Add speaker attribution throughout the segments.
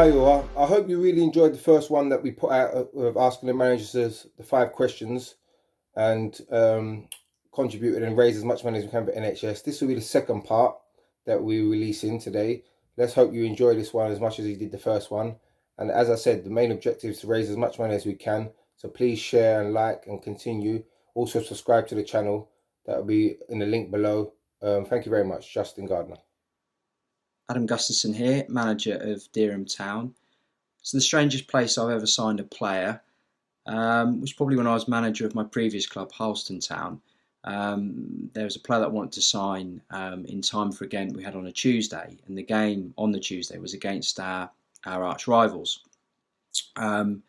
Speaker 1: Hi, all. I hope you really enjoyed the first one that we put out of asking the managers the 5 questions and contributed and raised as much money as we can for NHS. This will be the second part that we're releasing today. Let's hope you enjoy this one as much as you did the first one. And as I said, the main objective is to raise as much money as we can. So please share and like and continue. Also subscribe to the channel. That will be in the link below. Thank you very much. Justin Gardner.
Speaker 2: Adam Gustafson here, manager of Dereham Town. So the strangest place I've ever signed a player was probably when I was manager of my previous club, Harleston Town. There was a player that wanted to sign in time for a game that we had on a Tuesday, and the game on the Tuesday was against our arch rivals. They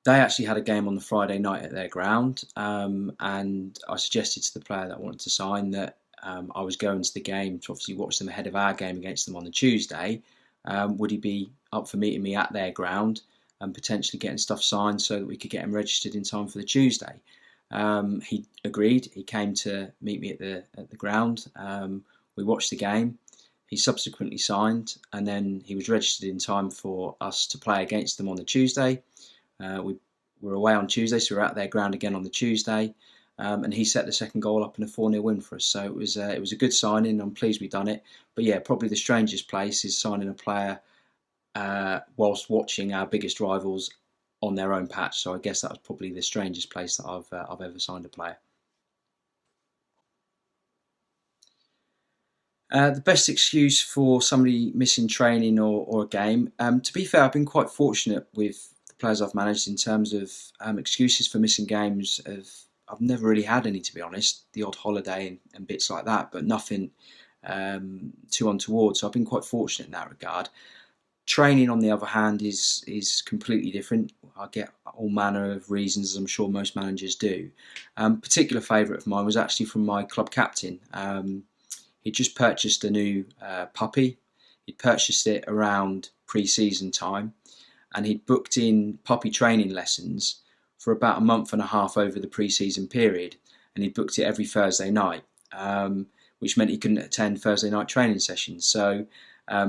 Speaker 2: actually had a game on the Friday night at their ground, and I suggested to the player that wanted to sign that I was going to the game to obviously watch them ahead of our game against them on the Tuesday. Would he be up for meeting me at their ground and potentially getting stuff signed so that we could get him registered in time for the Tuesday? He agreed. He came to meet me at the ground. We watched the game. He subsequently signed, and then he was registered in time for us to play against them on the Tuesday. We were away on Tuesday, so we were at their ground again on the Tuesday. And he set the second goal up in a 4-0 win for us. So it was a good signing. I'm pleased we've done it. But yeah, probably the strangest place is signing a player whilst watching our biggest rivals on their own patch. So I guess that was probably the strangest place that I've ever signed a player. The best excuse for somebody missing training or a game. To be fair, I've been quite fortunate with the players I've managed in terms of excuses for missing games. I've never really had any, to be honest. The odd holiday and bits like that, but nothing too untoward. So I've been quite fortunate in that regard. Training, on the other hand, is completely different. I get all manner of reasons, as I'm sure most managers do. Particular favourite of mine was actually from my club captain. He'd just purchased a new puppy. He'd purchased it around pre-season time, and he'd booked in puppy training lessons for about a month and a half over the pre-season period, and he booked it every Thursday night, which meant he couldn't attend Thursday night training sessions. So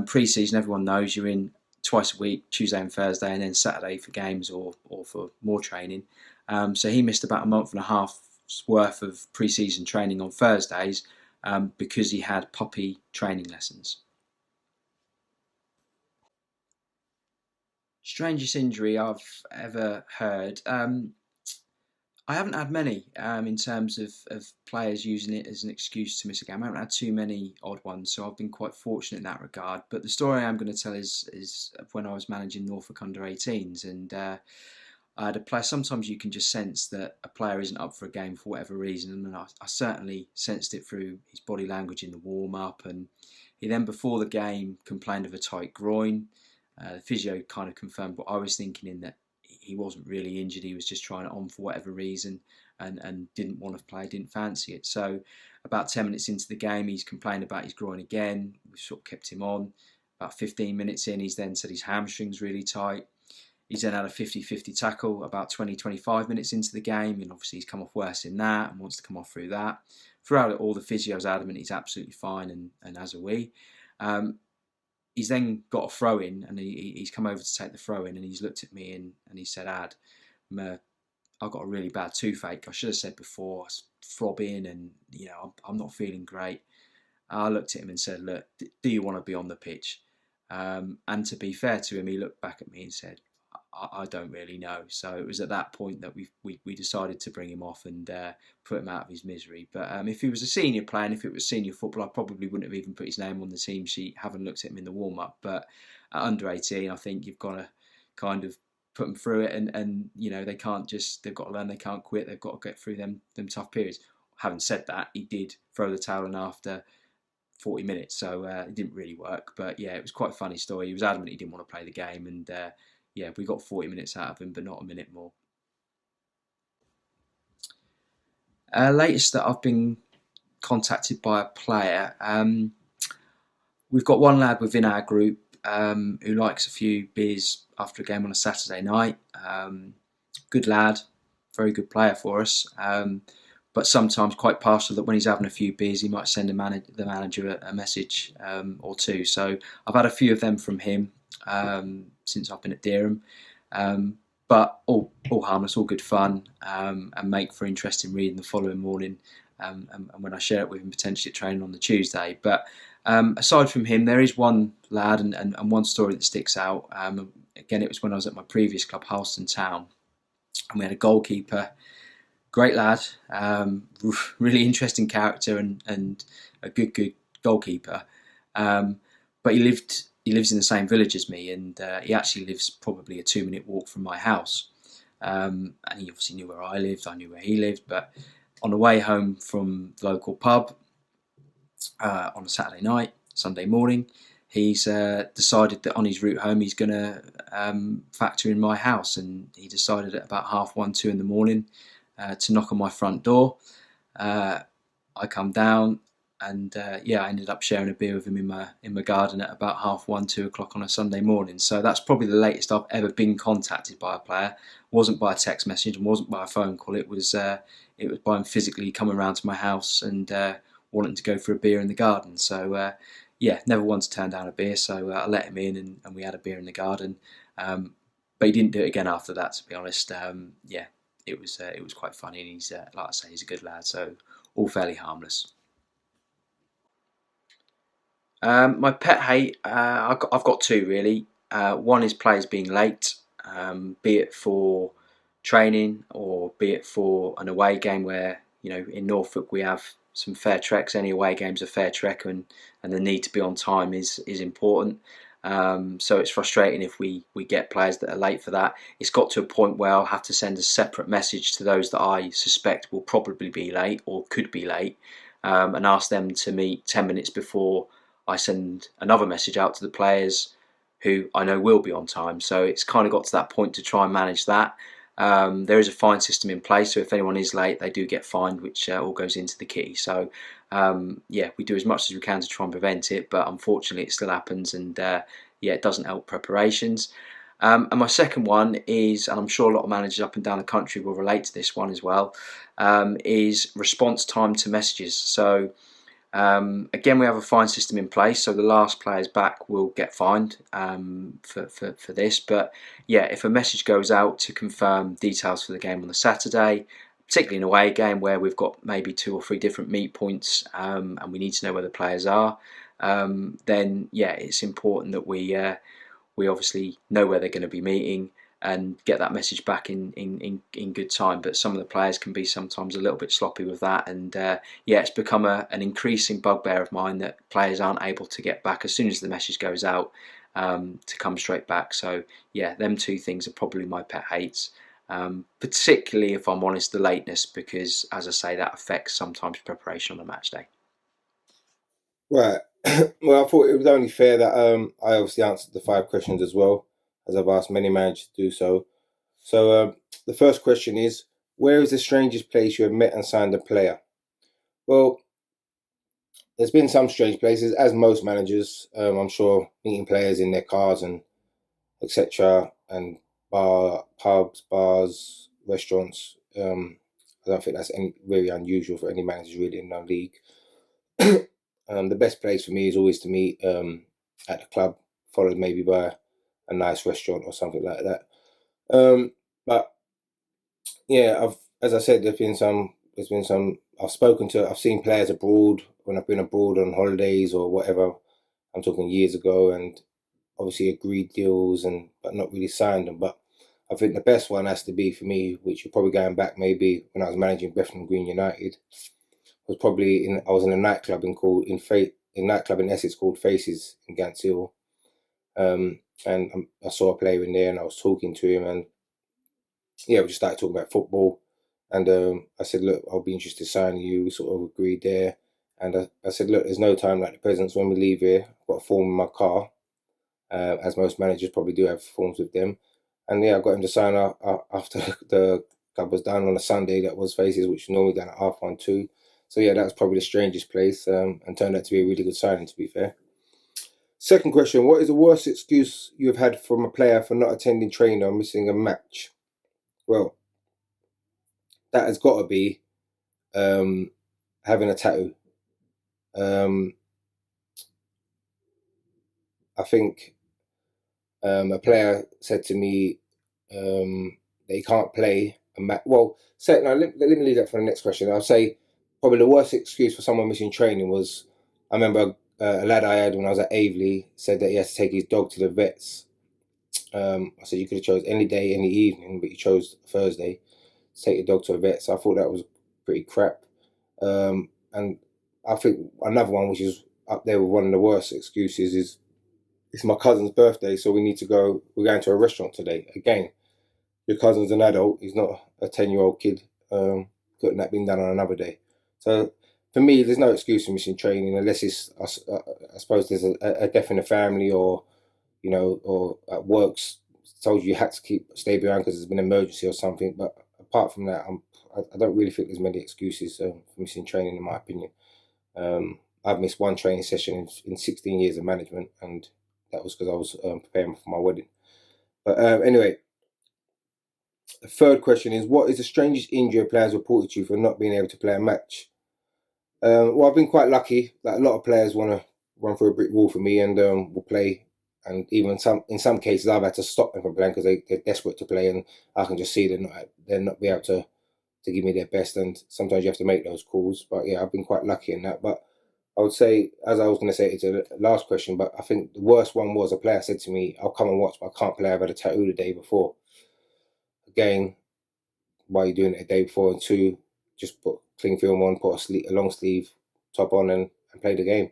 Speaker 2: pre-season, everyone knows you're in twice a week, Tuesday and Thursday, and then Saturday for games or for more training. So he missed about a month and a half's worth of pre-season training on Thursdays because he had puppy training lessons. Strangest injury I've ever heard. I haven't had many in terms of players using it as an excuse to miss a game. I haven't had too many odd ones, so I've been quite fortunate in that regard. But the story I'm going to tell is when I was managing Norfolk under-18s, and I had a player. Sometimes you can just sense that a player isn't up for a game for whatever reason, and I certainly sensed it through his body language in the warm-up. And he then, before the game, complained of a tight groin. The physio kind of confirmed what I was thinking, in that he wasn't really injured. He was just trying it on for whatever reason and didn't want to play, didn't fancy it. So about 10 minutes into the game, he's complained about his groin again. We sort of kept him on. About 15 minutes in, he's then said his hamstring's really tight. He's then had a 50-50 tackle about 20-25 minutes into the game, and obviously he's come off worse in that and wants to come off through that. Throughout it all, the physio's adamant he's absolutely fine, and as are we. He's then got a throw in, and he's come over to take the throw in, and he's looked at me and he said, "Ad, I've got a really bad toothache. I should have said before, it's throbbing, and I'm not feeling great." I looked at him and said, "Look, do you want to be on the pitch?" And to be fair to him, he looked back at me and said, I don't really know. So it was at that point that we decided to bring him off and put him out of his misery. But if he was a senior player, and if it was senior football, I probably wouldn't have even put his name on the team sheet, having looked at him in the warm-up. But at under 18, I think you've got to kind of put them through it, and they can't just, they've got to learn they can't quit. They've got to get through them tough periods. Having said that, he did throw the towel in after 40 minutes, so it didn't really work. But yeah, it was quite a funny story. He was adamant he didn't want to play the game, and yeah, we got 40 minutes out of him, but not a minute more. Latest that I've been contacted by a player. We've got one lad within our group who likes a few beers after a game on a Saturday night. Good lad, very good player for us. But sometimes quite partial that when he's having a few beers, he might send the manager a message or two. So I've had a few of them from him. since I've been at Dereham. But all harmless, all good fun, and make for interesting reading the following morning. And when I share it with him, potentially at training on the Tuesday. But aside from him, there is one lad and one story that sticks out. Again, it was when I was at my previous club, Halston Town, and we had a goalkeeper, great lad, really interesting character and a good goalkeeper. But he lives in the same village as me, and he actually lives probably a 2-minute walk from my house. And he obviously knew where I lived, I knew where he lived. But on the way home from the local pub on a Saturday night, Sunday morning, he's decided that on his route home he's going to factor in my house, and he decided at about 1:30, 2 in the morning to knock on my front door. I come down, and I ended up sharing a beer with him in my garden at about 1:30, 2 o'clock on a Sunday morning. So that's probably the latest I've ever been contacted by a player. Wasn't by a text message and wasn't by a phone call. It was by him physically coming around to my house and wanting to go for a beer in the garden. So never once turned down a beer. So I let him in, and we had a beer in the garden. But he didn't do it again after that, to be honest. It was quite funny, and he's like I say, he's a good lad. So all fairly harmless. My pet hate, I've got two really. One is players being late, be it for training or be it for an away game where, in Norfolk we have some fair treks. Any away game's a fair trek, and the need to be on time is important. So it's frustrating if we get players that are late for that. It's got to a point where I'll have to send a separate message to those that I suspect will probably be late or could be late, and ask them to meet 10 minutes before I send another message out to the players who I know will be on time. So it's kind of got to that point to try and manage that. There is a fine system in place, so if anyone is late, they do get fined, which all goes into the kitty. So we do as much as we can to try and prevent it, but unfortunately it still happens, and it doesn't help preparations. And my second one is, and I'm sure a lot of managers up and down the country will relate to this one as well, is response time to messages. So again, we have a fine system in place, so the last players back will get fined for this. But if a message goes out to confirm details for the game on the Saturday, particularly in an away game where we've got maybe 2 or 3 different meet points, and we need to know where the players are, then it's important that we obviously know where they're going to be meeting and get that message back in good time. But some of the players can be sometimes a little bit sloppy with that, and it's become an increasing bugbear of mine that players aren't able to get back as soon as the message goes out, to come straight back. So them two things are probably my pet hates, particularly if I'm honest, the lateness, because as I say, that affects sometimes preparation on a match day.
Speaker 1: Right. Well, I thought it was only fair that I obviously answered the 5 questions as well, as I've asked many managers to do so. So the first question is, where is the strangest place you have met and signed a player? Well, there's been some strange places, as most managers. I'm sure meeting players in their cars and etc. and pubs, bars, restaurants. I don't think that's very unusual for any managers really in our league. The best place for me is always to meet at the club, followed maybe by a nice restaurant or something like that. But as I said, there's been some. I've seen players abroad when I've been abroad on holidays or whatever. I'm talking years ago, and obviously agreed deals but not really signed them. But I think the best one has to be for me, which you're probably going back maybe when I was managing Bethnal Green United, was probably I was in a nightclub in Essex called Faces in Gants Hill, and I saw a player in there and I was talking to him, and we just started talking about football, and I said, look, I'll be interested in signing you. We sort of agreed there, and I said, look, there's no time like the present. So when we leave here, I've got a form in my car, as most managers probably do have forms with them, and I got him to sign up after the club was done on a Sunday. That was Faces, which is normally done at 1:30, 2. So that was probably the strangest place, and turned out to be a really good signing, to be fair. Second question, what is the worst excuse you have had from a player for not attending training or missing a match? Well, that has got to be having a tattoo. I think A player said to me that he can't play a match. Well, no, let me leave that for the next question. I'll say probably the worst excuse for someone missing training was, I remember a lad I had when I was at Aveley said that he has to take his dog to the vets. I said you could have chose any day, any evening, but you chose Thursday to take your dog to a vet. So I thought that was pretty crap. And I think another one, which is up there with one of the worst excuses, is it's my cousin's birthday, so we need to go. We're going to a restaurant today. Again, your cousin's an adult. He's not a 10-year-old kid. Couldn't that been done on another day? So for me, there's no excuse for missing training unless it's, I suppose, there's a death in the family, or or at work's told you had to stay behind because there's been an emergency or something. But apart from that, I don't really think there's many excuses for missing training, in my opinion. I've missed one training session in 16 years of management, and that was because I was preparing for my wedding. But anyway, the third question is, what is the strangest injury a player has reported to you for not being able to play a match? Well, I've been quite lucky. Like, a lot of players want to run through a brick wall for me and will play. And even in some cases, I've had to stop them from playing because they're desperate to play, and I can just see they're not be able to give me their best. And sometimes you have to make those calls. But yeah, I've been quite lucky in that. But I would say, as I was going to say, it's a last question, but I think the worst one was a player said to me, "I'll come and watch, but I can't play. I've had a tattoo the day before." Again, why are you doing it a day before? And two, just put cling film on, put a long sleeve top on, and play the game.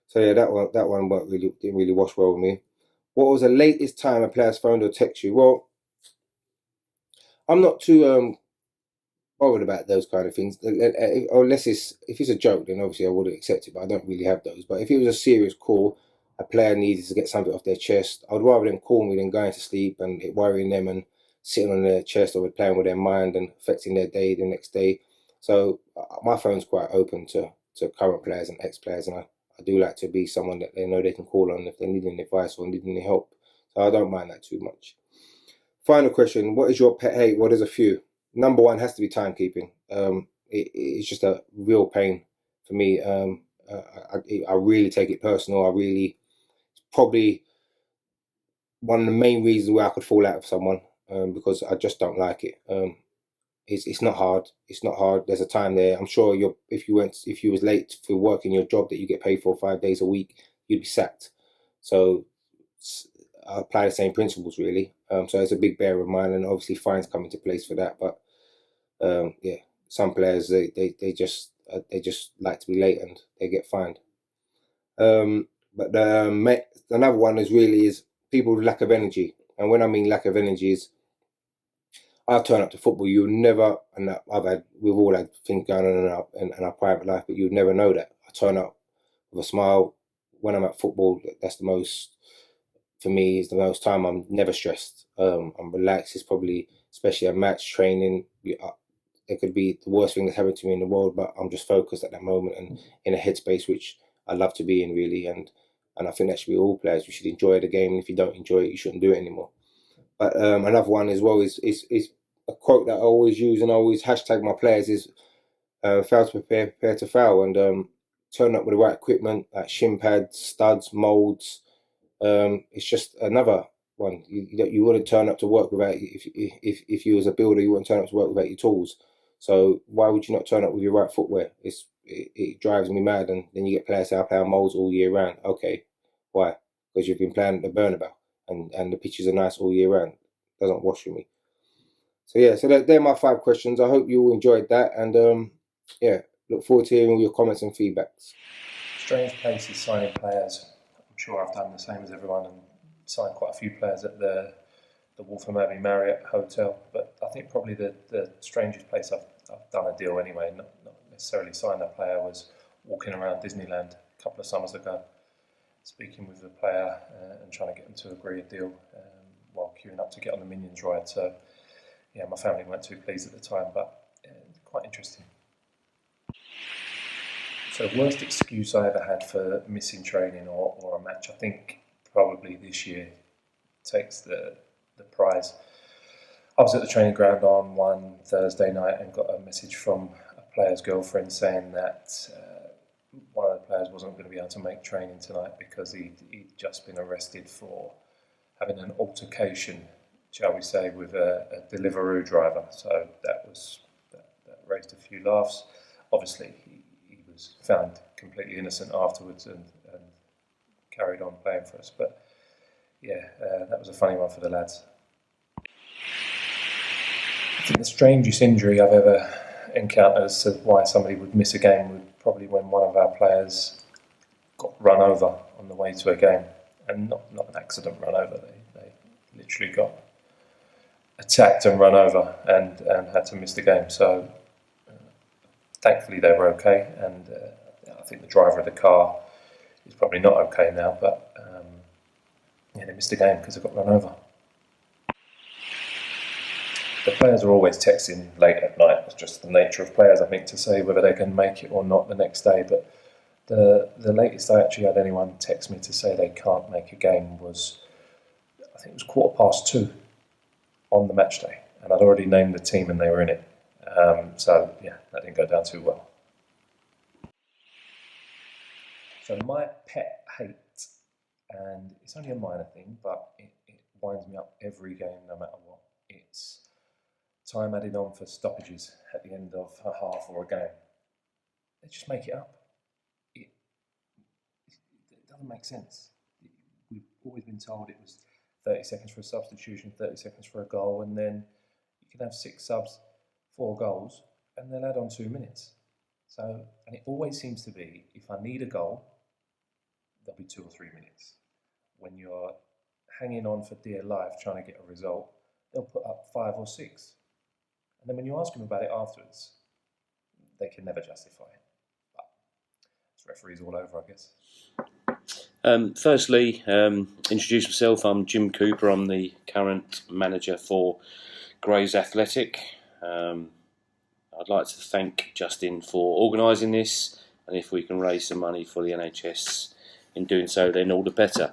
Speaker 1: So yeah, that one didn't really wash well with me. What was the latest time a player's phoned or text you? Well, I'm not too bothered about those kind of things. Unless if it's a joke, then obviously I would accept it. But I don't really have those. But if it was a serious call, a player needed to get something off their chest, I'd rather them call me than going to sleep and it worrying them and sitting on their chest or playing with their mind and affecting their day the next day. So my phone's quite open to current players and ex players, and I do like to be someone that they know they can call on if they need any advice or need any help. So I don't mind that too much. Final question: what is your pet hate? Well, there's a few. Number one has to be timekeeping. It's just a real pain for me. I really take it personal. Probably one of the main reasons where I could fall out with someone, because I just don't like it. It's not hard. It's not hard. There's a time there. I'm sure if you was late for working your job that you get paid for 5 days a week, you'd be sacked. So I apply the same principles really. So it's a big bear of mine, and obviously fines come into place for that. But yeah, some players they just like to be late and they get fined. But another one is people with lack of energy, and when I mean lack of energy is, I turn up to football. You never, and we've all had things going on in our private life, but you'd never know that. I turn up with a smile when I'm at football. That's the most, for me, is the most time I'm never stressed. I'm relaxed. It's probably, especially a match training. It could be the worst thing that's happened to me in the world, but I'm just focused at that moment and in a headspace which I love to be in, really. And I think that should be all players. You should enjoy the game, and if you don't enjoy it, you shouldn't do it anymore. But another one as well is a quote that I always use and I always hashtag my players is foul to prepare to foul, and turn up with the right equipment like shin pads, studs, molds. It's just another one. You wouldn't turn up to work without, if you was a builder, you wouldn't turn up to work without your tools. So why would you not turn up with your right footwear? It drives me mad. And then you get players say I play on molds all year round. Okay, why? Because you've been playing at the Bernabeu and the pitches are nice all year round. Doesn't wash with me. So yeah, so they're my 5 questions. I hope you all enjoyed that, and yeah, look forward to hearing all your comments and feedbacks.
Speaker 3: Strange places signing players. I'm sure I've done the same as everyone and signed quite a few players at the Waltham Abbey Marriott Hotel. But I think probably the strangest place I've done a deal anyway, not necessarily signed a player, was walking around Disneyland a couple of summers ago, speaking with the player and trying to get them to agree a deal while queuing up to get on the Minions ride. So yeah, my family weren't too pleased at the time, but quite interesting. So worst excuse I ever had for missing training or a match, I think probably this year takes the prize. I was at the training ground on one Thursday night and got a message from a player's girlfriend saying that one of the players wasn't going to be able to make training tonight because he'd just been arrested for having an altercation, shall we say, with a Deliveroo driver. So that raised a few laughs. Obviously, he was found completely innocent afterwards and carried on playing for us. But yeah, that was a funny one for the lads. I think the strangest injury I've ever encountered as to why somebody would miss a game would probably when one of our players got run over on the way to a game, and not an accident run over. They literally got attacked and run over and had to miss the game. So thankfully they were okay, and I think the driver of the car is probably not okay now, but they missed the game because they got run over. The players are always texting late at night. It's just the nature of players, I think, to say whether they can make it or not the next day. But the latest I actually had anyone text me to say they can't make a game was, I think it was 2:15 on the match day, and I'd already named the team and they were in it. So yeah, that didn't go down too well. So my pet hate, and it's only a minor thing, but it winds me up every game no matter what. It's time added on for stoppages at the end of a half or a game. They just make it up. It doesn't make sense. We've always been told it was 30 seconds for a substitution, 30 seconds for a goal, and then you can have 6 subs, 4 goals, and they'll add on 2 minutes. So, and it always seems to be, if I need a goal, there'll be 2 or 3 minutes. When you're hanging on for dear life trying to get a result, they'll put up 5 or 6. And then when you ask them about it afterwards, they can never justify it. But it's referees all over, I guess.
Speaker 4: Firstly, introduce myself. I'm Jim Cooper. I'm the current manager for Grays Athletic. I'd like to thank Justin for organising this, and if we can raise some money for the NHS in doing so, then all the better.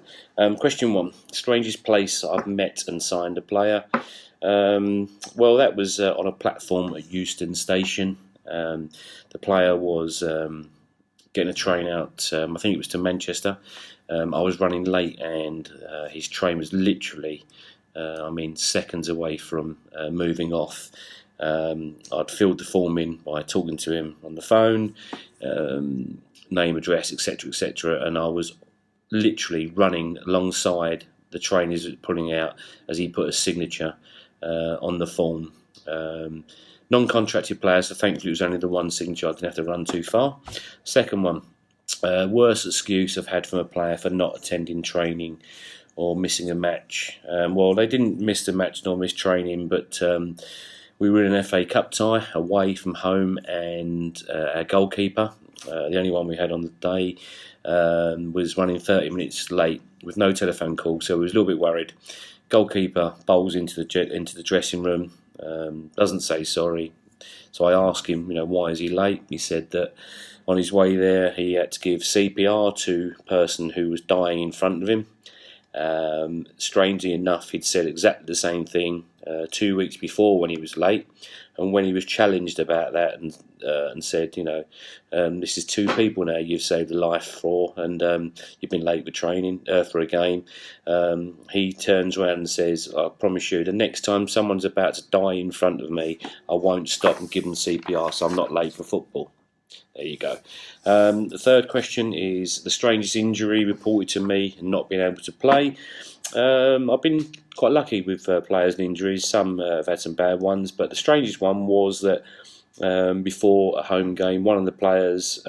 Speaker 4: Question 1. Strangest place I've met and signed a player. Well, that was on a platform at Euston Station. The player was getting a train out, I think it was to Manchester. I was running late, and his train was literally, seconds away from moving off. I'd filled the form in by talking to him on the phone, name, address, etc., and I was literally running alongside the train as it was pulling out as he put a signature on the form. Non-contracted player, so thankfully it was only the one signature. I didn't have to run too far. Second one, worst excuse I've had from a player for not attending training or missing a match. Well, they didn't miss the match nor miss training, but we were in an FA Cup tie away from home, and our goalkeeper, the only one we had on the day, was running 30 minutes late with no telephone call, so we was a little bit worried. Goalkeeper bowls into the dressing room, doesn't say sorry. So I asked him, why is he late? He said that on his way there he had to give CPR to a person who was dying in front of him. Strangely enough, he'd said exactly the same thing 2 weeks before when he was late, and when he was challenged about that and said, this is 2 people now you've saved a life for, and you've been late for training for a game. He turns around and says, I promise you, the next time someone's about to die in front of me, I won't stop and give them CPR, so I'm not late for football. There you go. The third question is the strangest injury reported to me and not being able to play. I've been quite lucky with players and injuries. Some have had some bad ones, but the strangest one was that before a home game, one of the players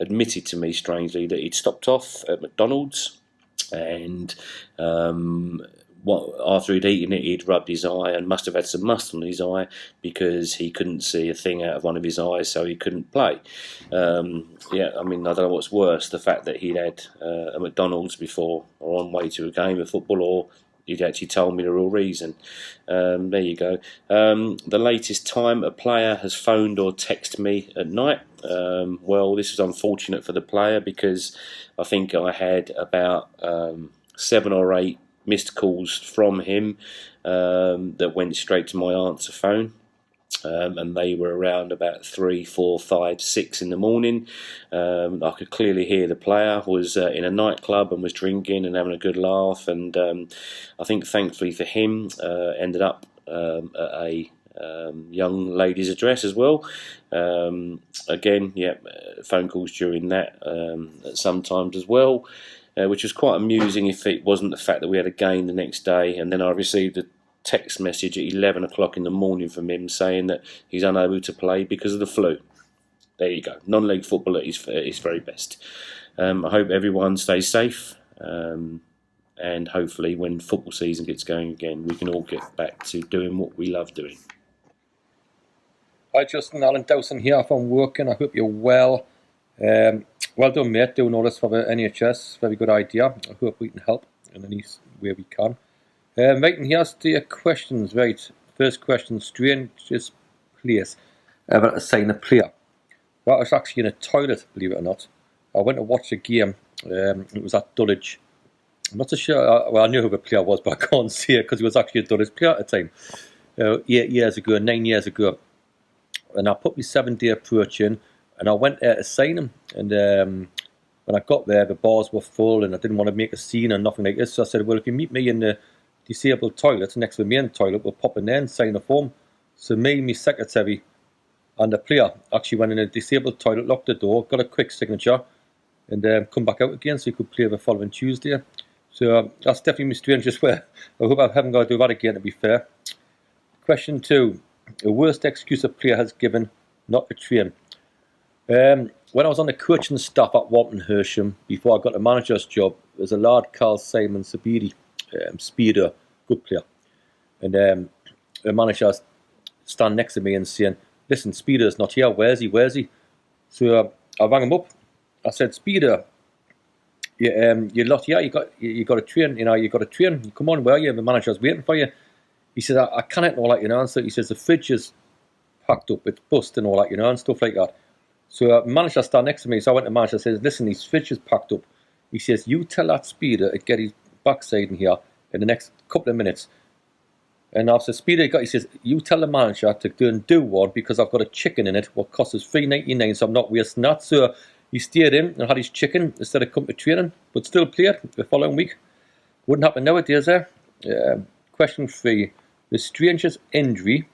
Speaker 4: admitted to me, strangely, that he'd stopped off at McDonald's, and after he'd eaten it, he'd rubbed his eye and must have had some must on his eye because he couldn't see a thing out of one of his eyes, so he couldn't play. I don't know what's worse, the fact that he'd had a McDonald's before or on way to a game of football, or he'd actually told me the real reason. There you go. The latest time a player has phoned or texted me at night. Well, this is unfortunate for the player because I think I had about 7 or 8 missed calls from him that went straight to my answer phone. and they were around about 3, 4, 5, 6 in the morning. I could clearly hear the player was in a nightclub and was drinking and having a good laugh, and I think thankfully for him ended up at a young lady's address as well. Again, phone calls during that sometimes as well, which was quite amusing if it wasn't the fact that we had a game the next day. And then I received a text message at 11 o'clock in the morning from him saying that he's unable to play because of the flu. There you go, non-league football at its very best. I hope everyone stays safe, and hopefully when football season gets going again, we can all get back to doing what we love doing.
Speaker 5: Hi Justin, Alan Dowson here from working. I hope you're well. Well done, mate, doing all this for the NHS. Very good idea. I hope we can help in any way we can. Right, and here's to your questions. Right, first question, strangest place ever to sign a player. Well, I was actually in a toilet, believe it or not. I went to watch a game. It was at Dulwich. I'm not so sure. Well, I knew who the player was, but I can't see it because he was actually a Dulwich player at the time. 9 years ago. And I put my 7-day approach in, and I went there to sign him. And when I got there, the bars were full, and I didn't want to make a scene or nothing like this. So I said, well, if you meet me in the disabled toilet next to the main toilet, we'll pop in there and sign a form. So me, my secretary, and the player actually went in a disabled toilet, locked the door, got a quick signature, and come back out again so he could play the following Tuesday. So that's definitely my strangest way. I hope I haven't got to do that again, to be fair. Question 2. The worst excuse a player has given not to train. When I was on the coaching staff at Walton Hersham, before I got the manager's job, there was a lad, Carl Simon Sabiri, speeder, good player. And the manager stand next to me and saying, listen, Speeder's not here, where's he? So I rang him up. I said, Speeder, you're not here, you got to train, you got to train. Come on, where are you? The manager's waiting for you. He says, I can't all that, So he says, the fridge is packed up, it's bust and all that, and stuff like that. So the manager stand next to me, so I went to the manager and says, listen, his fridge is packed up. He says, you tell that Speeder to get his backside in here in the next couple of minutes. And I said, Speeder, he says, you tell the manager to go and do one because I've got a chicken in it, what costs us $3.99, so I'm not wasting that. So he stayed in and had his chicken instead of coming to training, but still played the following week. Wouldn't happen nowadays, eh? Question 3. The strangest injury,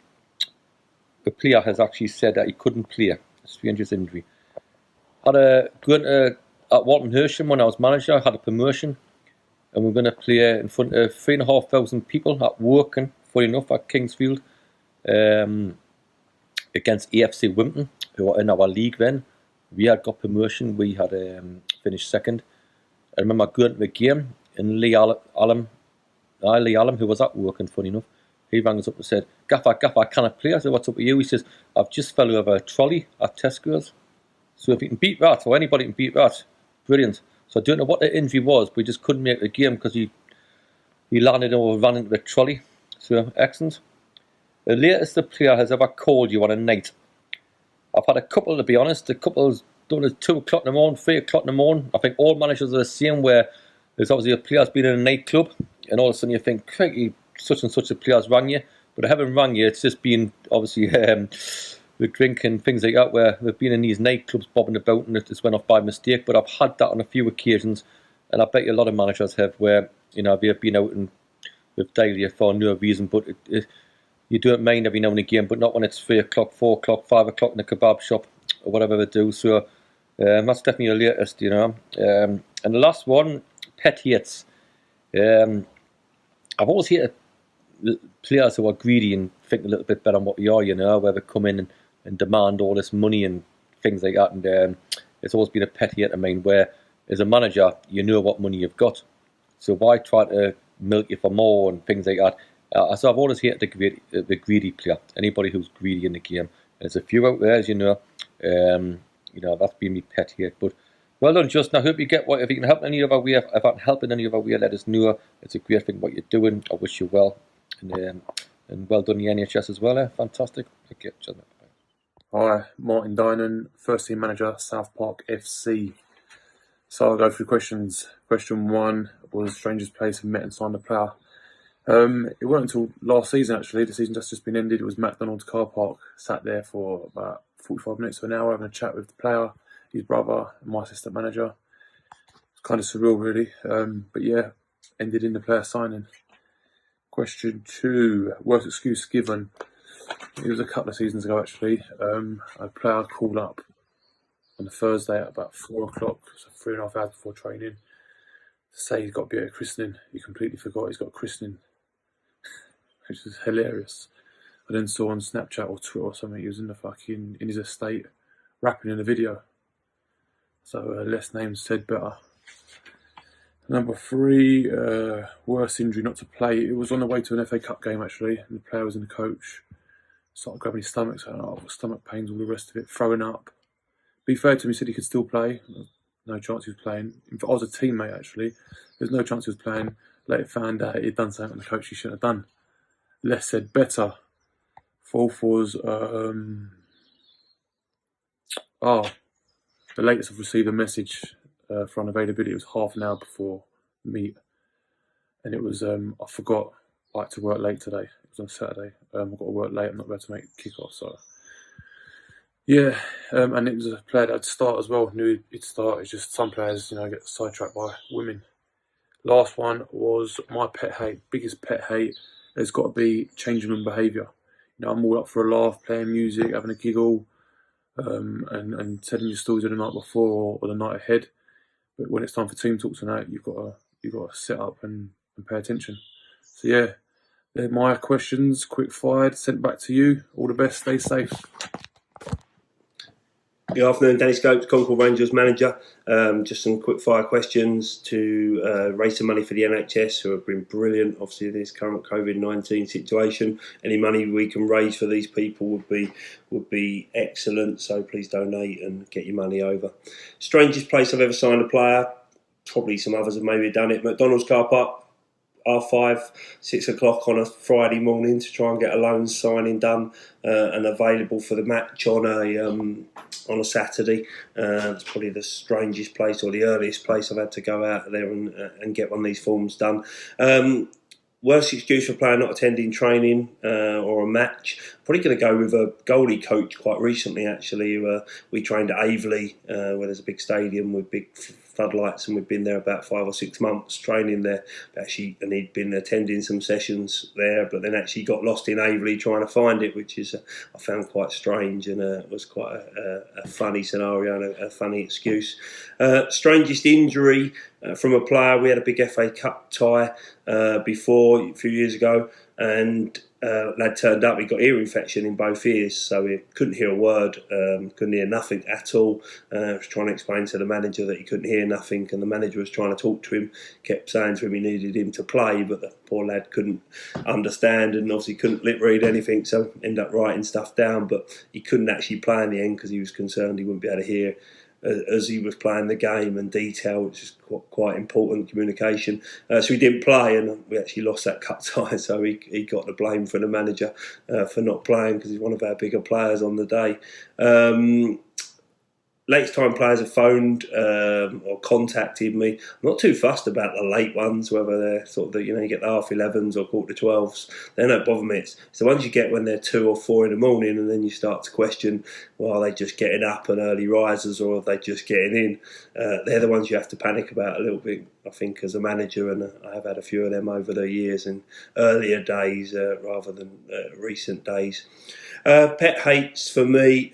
Speaker 5: the player has actually said that he couldn't play. The strangest injury. At Walton Hersham when I was manager, I had a promotion, and we were going to play in front of 3,500 people at Woking, funny enough, at Kingsfield, against AFC Wimpton, who were in our league then. We had got promotion, we had finished second. I remember going to the game, and Lee Allam, who was at Woking, funny enough, he rang us up and said, Gaffer, I cannot play. I said, what's up with you? He says, I've just fell over a trolley at Tesco's. So if you can beat that, or anybody can beat that, brilliant. So I don't know what the injury was, but we just couldn't make the game because he landed or ran into the trolley. So excellent. The latest the player has ever called you on a night. I've had a couple, to be honest. A couple's done at 2 o'clock in the morning, 3 o'clock in the morning. I think all managers are the same, where there's obviously a player's been in a nightclub, and all of a sudden you think, crikey, such and such a player's rang you, but I haven't rang you. It's just been obviously the drink and things like that, where they've been in these nightclubs bobbing about and it just went off by mistake. But I've had that on a few occasions, and I bet you a lot of managers have, where they've been out and they've dialed you for no reason, but you don't mind every now and again, but not when it's 3 o'clock, 4 o'clock, 5 o'clock in a kebab shop or whatever they do. So that's definitely the latest, And the last one, pet hates. I've always hated players who are greedy and think a little bit better on what you are, where they come in and demand all this money and things like that. And it's always been a pet hate of mine, where as a manager, you know what money you've got. So why try to milk you for more and things like that? So I've always hated the greedy player, anybody who's greedy in the game. There's a few out there, as you know. That's been my pet hate. But well done, Justin. I hope you get if you can help in any other way. If I can help in any other way, let us know. It's a great thing what you're doing. I wish you well. And well done, the NHS as well. Fantastic. Okay, Justin.
Speaker 3: Hi, Martin Dynan, first team manager, South Park FC. So I'll go through questions. Question 1 was strangest place and met and signed a player.
Speaker 6: It wasn't until last season, actually. The season just been ended. It was McDonald's car park. Sat there for about 45 minutes to an hour having a chat with the player, his brother, and my assistant manager. It's kind of surreal, really. But yeah, ended in the player signing. Question 2. Worst excuse given. It was a couple of seasons ago, actually. A player called up on the Thursday at about 4 o'clock, so 3.5 hours before training, to say he's got to be at a christening. He completely forgot he's got a christening, which is hilarious. I then saw on Snapchat or Twitter or something, he was in his estate rapping in a video. So less names said better. Number 3, worst injury not to play. It was on the way to an FA Cup game, actually, and the player was in the coach. Started grabbing his stomach, saying, "Oh, I've got stomach pains," all the rest of it, throwing up. Be fair to him, he said he could still play. No chance he was playing. I was a teammate, actually. There's no chance he was playing. Later found out he'd done something on the coach he shouldn't have done. Less said better. 4th was, the latest I've received a message for unavailability. It was half an hour before meet. And it was, I forgot I had to work late today. It was on Saturday. I've got to work late. I'm not able to make kick-off, so... Yeah, and it was a player that'd start as well. Knew he'd start. It's just some players, get sidetracked by women. Last one was my pet hate. Biggest pet hate has got to be changing room behaviour. I'm all up for a laugh, playing music, having a giggle, and telling your stories of the night before or the night ahead. But when it's time for team talks and that, you've got to sit up and pay attention. So yeah, they're my questions. Quick fired, sent back to you. All the best. Stay safe.
Speaker 7: Good afternoon, Danny Scopes, Concord Rangers manager. Just some quick fire questions to raise some money for the NHS, who have been brilliant, obviously, in this current COVID-19 situation. Any money we can raise for these people would be excellent, so please donate and get your money over. Strangest place I've ever signed a player, probably some others have maybe done it, McDonald's car park. R5, 6 o'clock on a Friday morning to try and get a loan signing done and available for the match on a Saturday. It's probably the strangest place or the earliest place I've had to go out there and get one of these forms done. Worst excuse for a player not attending training or a match. Probably going to go with a goalie coach quite recently, actually. We trained at Aveley, where there's a big stadium with big floodlights, and we've been there about 5 or 6 months training there. And he'd been attending some sessions there, but then actually got lost in Aveley trying to find it, which is I found quite strange, and it was quite a funny scenario and a funny excuse. Strangest injury from a player. We had a big FA Cup tie before a few years ago, and lad turned up, he got ear infection in both ears, so he couldn't hear a word, couldn't hear nothing at all. I was trying to explain to the manager that he couldn't hear nothing, and the manager was trying to talk to him, kept saying to him he needed him to play, but the poor lad couldn't understand and obviously couldn't lip read anything, so ended up writing stuff down, but he couldn't actually play in the end because he was concerned he wouldn't be able to hear as he was playing the game, and detail, which is quite important, communication. So he didn't play, and we actually lost that cup tie, so he got the blame from the manager for not playing because he's one of our bigger players on the day. Latest time players have phoned or contacted me. I'm not too fussed about the late ones, whether they're sort of you get the half 11s or 11:45s. They don't bother me. It's the ones you get when they're 2 or 4 in the morning, and then you start to question, well, are they just getting up and early risers, or are they just getting in? They're the ones you have to panic about a little bit, I think, as a manager, and I have had a few of them over the years in earlier days rather than recent days. Pet hates for me,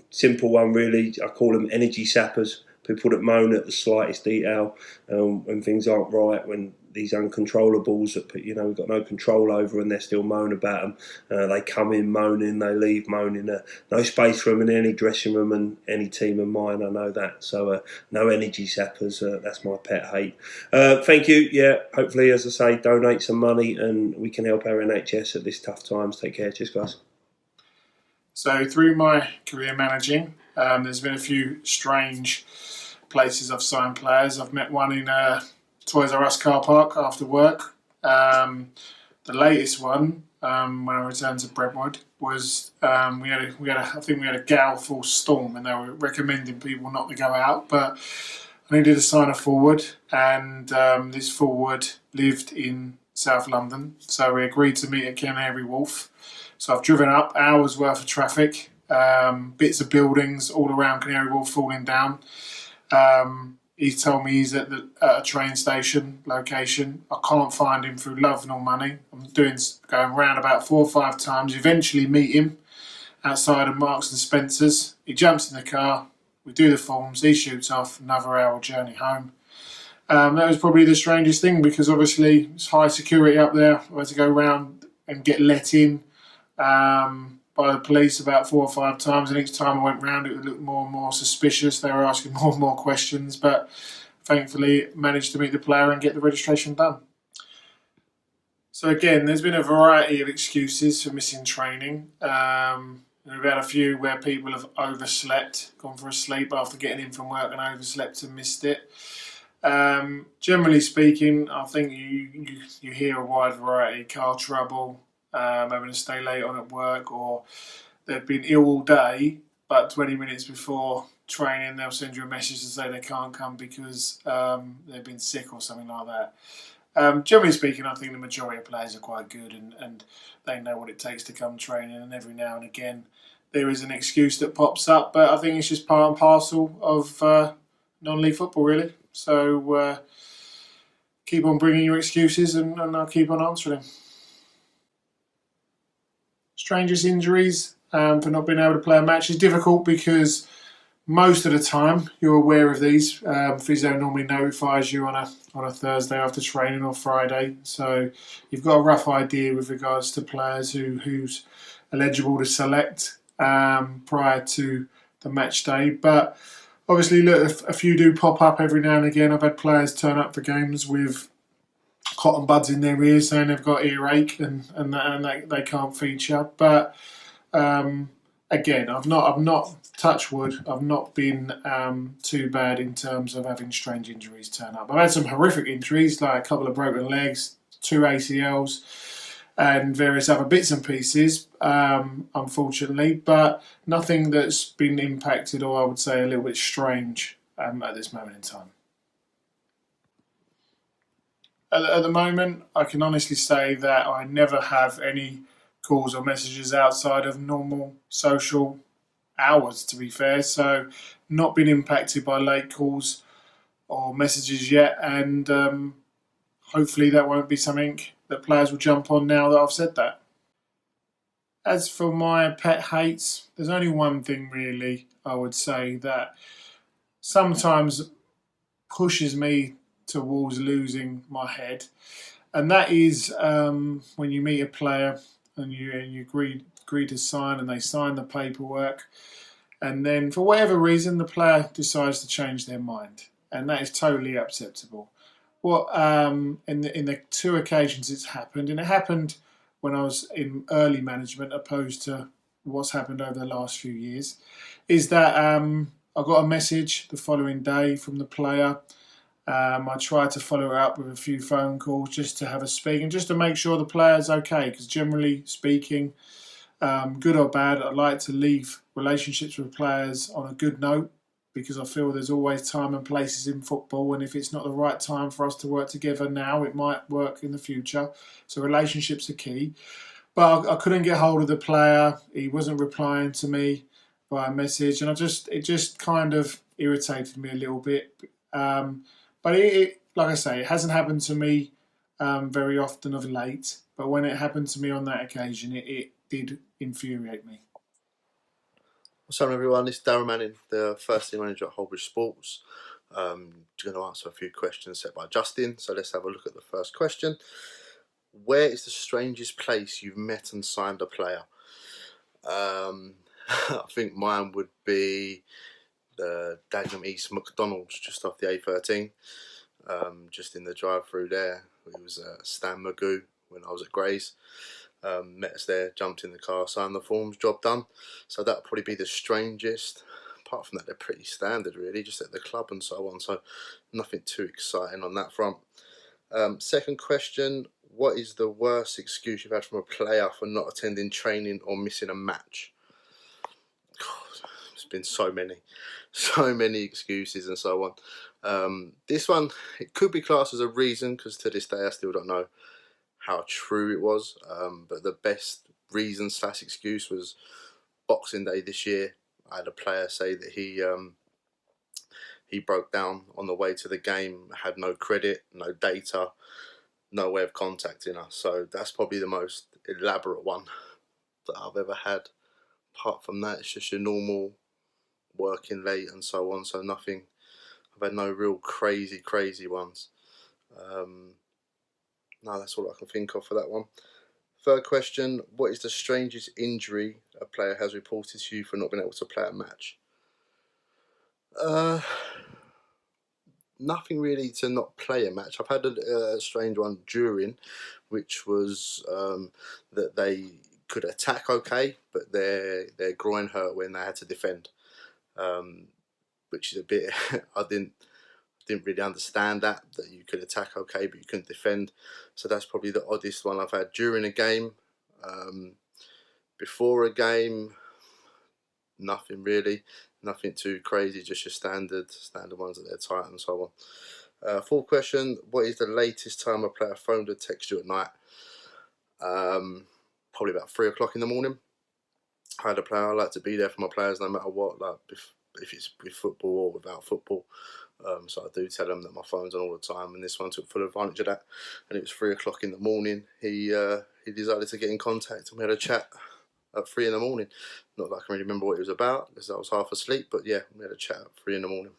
Speaker 7: simple one really. I call them energy sappers. People that moan at the slightest detail when things aren't right, when these uncontrollables that we've got no control over, and they're still moan about them. They come in moaning, they leave moaning. No space for them in any dressing room and any team of mine, I know that. So no energy sappers, that's my pet hate. Thank you. Yeah, hopefully, as I say, donate some money and we can help our NHS at this tough times. Take care. Cheers, guys.
Speaker 8: So through my career managing, there's been a few strange places I've signed players. I've met one in Toys R Us car park after work. The latest one, when I returned to Brentwood, was we had a gale full storm, and they were recommending people not to go out. But I needed to sign a forward, and this forward lived in South London. So we agreed to meet at Canary Wharf. So I've driven up, hours worth of traffic, bits of buildings all around Canary Wharf falling down. He's told me he's at a train station location. I can't find him through love nor money. I'm going round about 4 or 5 times. Eventually meet him outside of Marks and Spencer's. He jumps in the car. We do the forms. He shoots off. Another hour journey home. That was probably the strangest thing because obviously it's high security up there. I had to go round and get let in by the police about 4 or 5 times, and each time I went round it would look more and more suspicious. They were asking more and more questions, but thankfully managed to meet the player and get the registration done. So again, there's been a variety of excuses for missing training. We've had a few where people have overslept, gone for a sleep after getting in from work and overslept and missed it. Generally speaking, I think you hear a wide variety: car trouble, having to stay late on at work, or they've been ill all day, but 20 minutes before training they'll send you a message to say they can't come because they've been sick or something like that. Generally speaking, I think the majority of players are quite good and they know what it takes to come training, and every now and again there is an excuse that pops up, but I think it's just part and parcel of non-league football, really. So keep on bringing your excuses and I'll keep on answering them. Strangest injuries for not being able to play a match is difficult because most of the time you're aware of these. Physio normally notifies you on a Thursday after training or Friday, so you've got a rough idea with regards to players who's eligible to select prior to the match day. But obviously, look, a few do pop up every now and again. I've had players turn up for games with cotton buds in their ears saying they've got earache and they can't feature. But again, I've not touch wood. I've not been too bad in terms of having strange injuries turn up. I've had some horrific injuries, like a couple of broken legs, 2 ACLs, and various other bits and pieces, unfortunately, but nothing that's been impacted or I would say a little bit strange at this moment in time. At the moment, I can honestly say that I never have any calls or messages outside of normal social hours, to be fair, so not been impacted by late calls or messages yet, and hopefully that won't be something that players will jump on now that I've said that. As for my pet hates, there's only one thing really I would say that sometimes pushes me towards losing my head, and that is when you meet a player and you agree to sign and they sign the paperwork, and then for whatever reason the player decides to change their mind, and that is totally acceptable. What in the 2 occasions it's happened, and it happened when I was in early management opposed to what's happened over the last few years, is that I got a message the following day from the player. I tried to follow it up with a few phone calls just to have a speak and just to make sure the player's okay, because generally speaking, good or bad, I like to leave relationships with players on a good note, because I feel there's always time and places in football, and if it's not the right time for us to work together now, it might work in the future. So relationships are key. But I couldn't get hold of the player. He wasn't replying to me via message, and it just kind of irritated me a little bit. But it, like I say, it hasn't happened to me very often of late. But when it happened to me on that occasion, it did infuriate me.
Speaker 9: What's up, everyone? It's Darren Manning, the first team manager at Holbridge Sports. I'm going to answer a few questions set by Justin. So let's have a look at the first question. Where is the strangest place you've met and signed a player? I think mine would be the Dagenham East McDonald's just off the A13. Just in the drive-through there. It was Stan Magoo when I was at Grays. Met us there, jumped in the car, signed the forms, job done. So that would probably be the strangest. Apart from that, they're pretty standard really, just at the club and so on. So nothing too exciting on that front. Second question, what is the worst excuse you've had from a player for not attending training or missing a match? God, there's been so many excuses and so on. This one, it could be classed as a reason, because to this day I still don't know how true it was. But the best reason / excuse was Boxing Day this year. I had a player say that he broke down on the way to the game, had no credit, no data, no way of contacting us. So that's probably the most elaborate one that I've ever had. Apart from that, it's just your normal working late and so on. So nothing. I've had no real crazy ones. No, that's all I can think of for that one. Third question: what is the strangest injury a player has reported to you for not being able to play a match? Nothing really to not play a match. I've had a strange one during, which was that they could attack okay, but their groin hurt when they had to defend, which is a bit. I didn't really understand that you could attack okay, but you couldn't defend. So that's probably the oddest one I've had during a game. Before a game, nothing really. Nothing too crazy, just your standard ones that they're tight and so on. Fourth question: what is the latest time a player phoned or texted you at night? Probably about 3 o'clock in the morning. I had a player. I like to be there for my players no matter what, like if it's with football or without football. So I do tell them that my phone's on all the time, and this one took full advantage of that. And it was 3 o'clock in the morning. He decided to get in contact, and we had a chat at 3 in the morning. Not that I can really remember what it was about because I was half asleep, but yeah, we had a chat at 3 in the morning.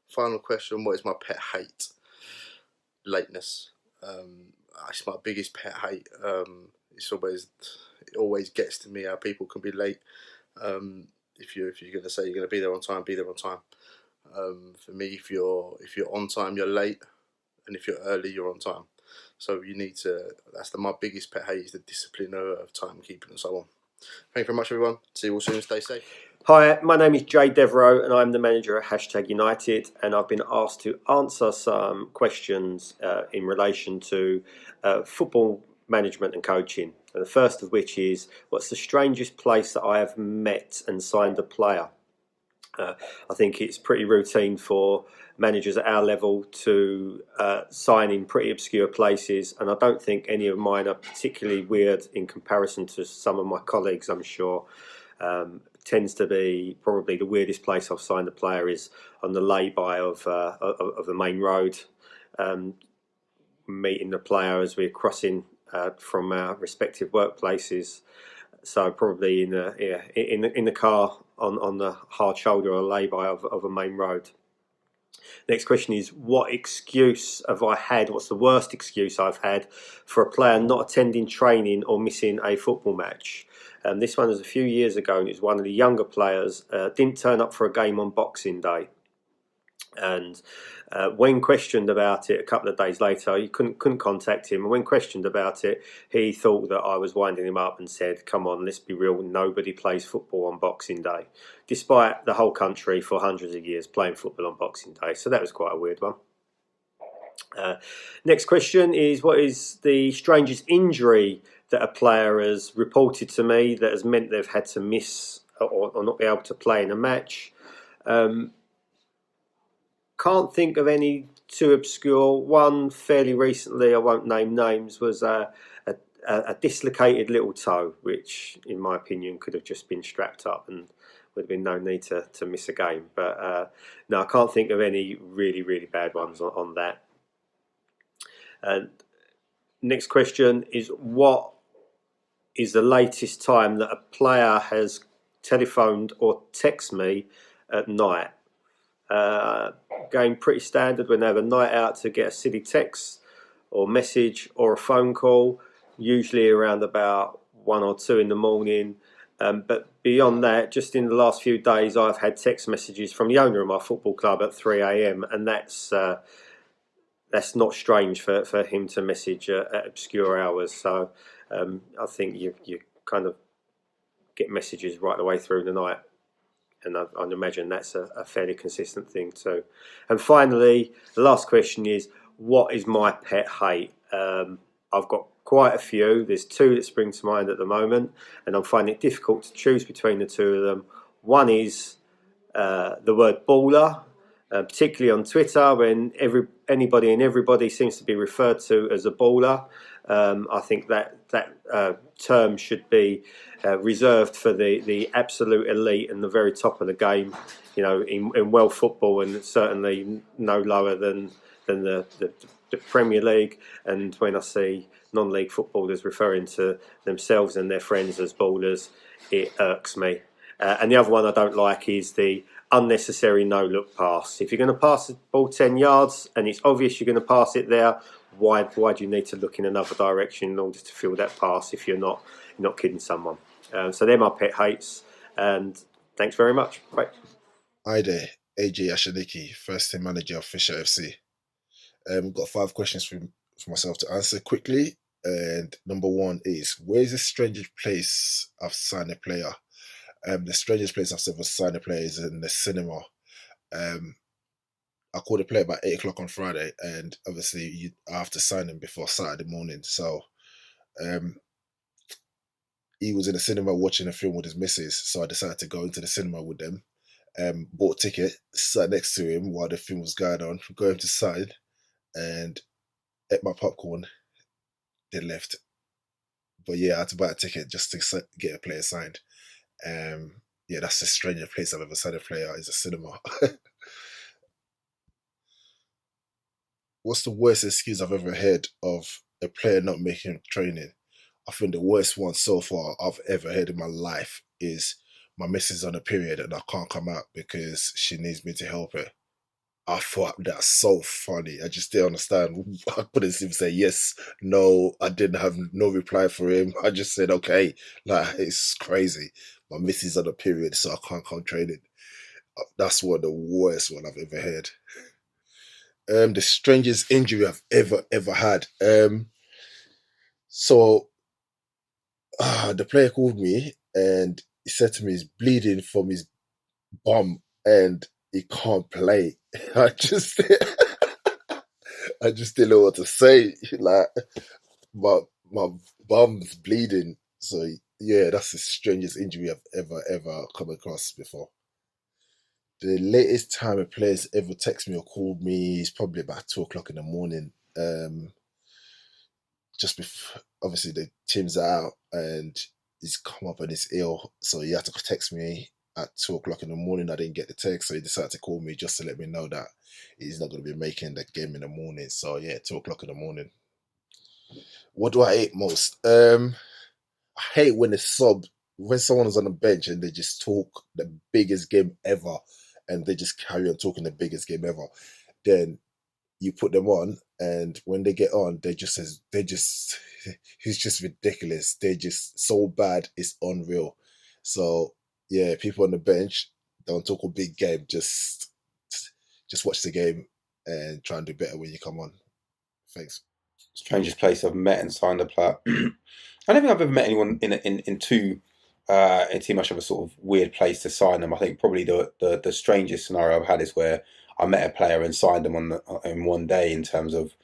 Speaker 9: Final question: what is my pet hate? Lateness. It's my biggest pet hate. It always gets to me how people can be late. If you're going to say you're going to be there on time, be there on time. For me, if you're on time, you're late, and if you're early, you're on time. So you need to. My biggest pet hate is the discipline of timekeeping and so on. Thank you very much, everyone. See you all soon. Stay safe.
Speaker 10: Hi, my name is Jay Devereaux and I'm the manager at #United, and I've been asked to answer some questions in relation to football management and coaching. And the first of which is, what's the strangest place that I have met and signed a player? I think it's pretty routine for managers at our level to sign in pretty obscure places, and I don't think any of mine are particularly weird in comparison to some of my colleagues, I'm sure. Tends to be probably the weirdest place I've signed a player is on the lay-by of the main road, meeting the player as we're crossing from our respective workplaces. So probably in the car on the hard shoulder or lay-by of a main road. Next question is, what excuse have I had? What's the worst excuse I've had for a player not attending training or missing a football match? This one was a few years ago, and it was one of the younger players didn't turn up for a game on Boxing Day. And when questioned about it a couple of days later, you couldn't contact him. And when questioned about it, he thought that I was winding him up and said, "Come on, let's be real. Nobody plays football on Boxing Day," despite the whole country for hundreds of years playing football on Boxing Day. So that was quite a weird one. Next question is, what is the strangest injury that a player has reported to me that has meant they've had to miss or not be able to play in a match? Can't think of any too obscure. One fairly recently, I won't name names, was a dislocated little toe, which in my opinion could have just been strapped up and would have been no need to miss a game. But no, I can't think of any really bad ones on that. And next question is, what is the latest time that a player has telephoned or texted me at night? Going pretty standard when they have a night out to get a silly text or message or a phone call, usually around about 1 or 2 in the morning. But beyond that, just in the last few days, I've had text messages from the owner of my football club at 3 a.m. and that's not strange for him to message at obscure hours. So I think you kind of get messages right the way through the night. And I'd imagine that's a fairly consistent thing too. And finally, the last question is, what is my pet hate? I've got quite a few. There's 2 that spring to mind at the moment, and I'm finding it difficult to choose between the 2 of them. One is the word baller, particularly on Twitter, when anybody and everybody seems to be referred to as a baller. I think that term should be reserved for the absolute elite and the very top of the game, in world football, and certainly no lower than the Premier League. And when I see non-league footballers referring to themselves and their friends as ballers, it irks me. And the other one I don't like is the unnecessary no-look pass. If you're going to pass the ball 10 yards and it's obvious you're going to pass it there, why do you need to look in another direction in order to fill that pass if you're not kidding someone? So they're my pet hates, and thanks very much. Bye.
Speaker 11: Hi there, AJ Ashaniki, first team manager of Fisher FC. Got 5 questions for myself to answer quickly. And number 1 is, where's the strangest place I've signed a player? The strangest place I've ever signed a player is in the cinema. I called a player about 8 o'clock on Friday, and obviously I have to sign him before Saturday morning. So he was in the cinema watching a film with his missus, so I decided to go into the cinema with them. Bought a ticket, sat next to him while the film was going on, got him to sign, and ate my popcorn, then left. But yeah, I had to buy a ticket just to get a player signed. Yeah, that's the strangest place I've ever signed a player, is a cinema. What's the worst excuse I've ever heard of a player not making training? I think the worst one so far I've ever heard in my life is, my missus on a period and I can't come out because she needs me to help her. I thought that's so funny. I just didn't understand. I couldn't even say yes, no. I didn't have no reply for him. I just said, okay. Like, it's crazy. My missus on a period, so I can't come training. That's one of the worst one I've ever heard. The strangest injury I've ever had. So the player called me and he said to me he's bleeding from his bum and he can't play. I just didn't know what to say. Like, my bum's bleeding. So yeah, that's the strangest injury I've ever come across before. The latest time a player's ever texted me or called me is probably about 2 o'clock in the morning. Just before, obviously the team's out and he's come up and he's ill, so he had to text me at 2 o'clock in the morning. I didn't get the text, so he decided to call me just to let me know that he's not going to be making the game in the morning. So yeah, 2 o'clock in the morning. What do I hate most? I hate when when someone is on the bench and they just talk the biggest game ever, and they just carry on talking the biggest game ever. Then you put them on, and when they get on, it's just ridiculous. They're just so bad, it's unreal. So yeah, people on the bench, don't talk a big game. Just watch the game and try and do better when you come on. Thanks.
Speaker 12: Strangest place I've met and signed a player. I don't think I've ever met anyone in too much of a sort of weird place to sign them. I think probably the strangest scenario I've had is where I met a player and signed them in one day, in terms of,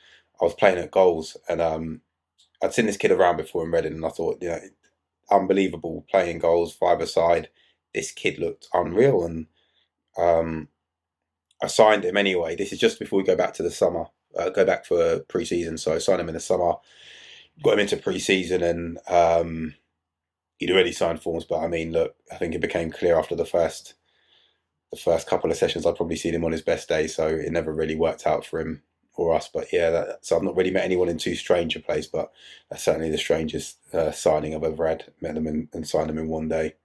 Speaker 12: I was playing at goals and I'd seen this kid around before in Reading, and I thought, unbelievable, playing goals 5-a-side. This kid looked unreal, and I signed him anyway. This is just before we go back to the summer, go back for pre-season. So I signed him in the summer, got him into pre-season, and he'd already signed forms. But I mean, look, I think it became clear after the first couple of sessions I'd probably seen him on his best day. So it never really worked out for him or us. But yeah, so I've not really met anyone in too strange a place, but that's certainly the strangest signing I've ever had. Met them and signed them in one day.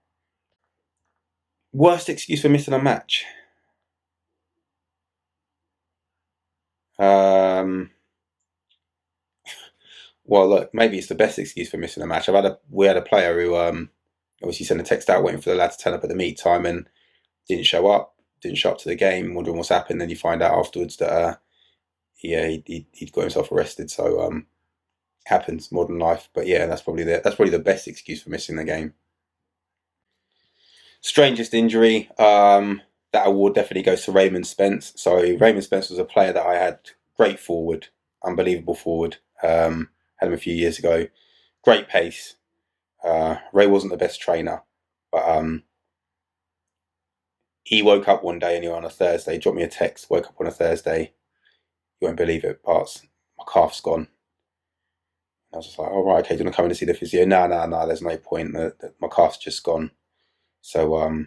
Speaker 12: Worst excuse for missing a match? Well, look, maybe it's the best excuse for missing a match. We had a player who obviously sent a text out waiting for the lad to turn up at the meet time and didn't show up to the game, wondering what's happened. Then you find out afterwards that he'd got himself arrested. So happens, modern life. But yeah, that's probably the best excuse for missing the game. Strangest injury, that award definitely goes to Raymond Spence. So Raymond Spence was a player that I had, great forward, unbelievable forward. Had him a few years ago. Great pace. Ray wasn't the best trainer, but he woke up one day anyway on a Thursday, dropped me a text, woke up on a Thursday, you won't believe it, Parts, my calf's gone. I was just like, "Oh, right, okay, do you want to come in and see the physio?" No, there's no point. My calf's just gone. So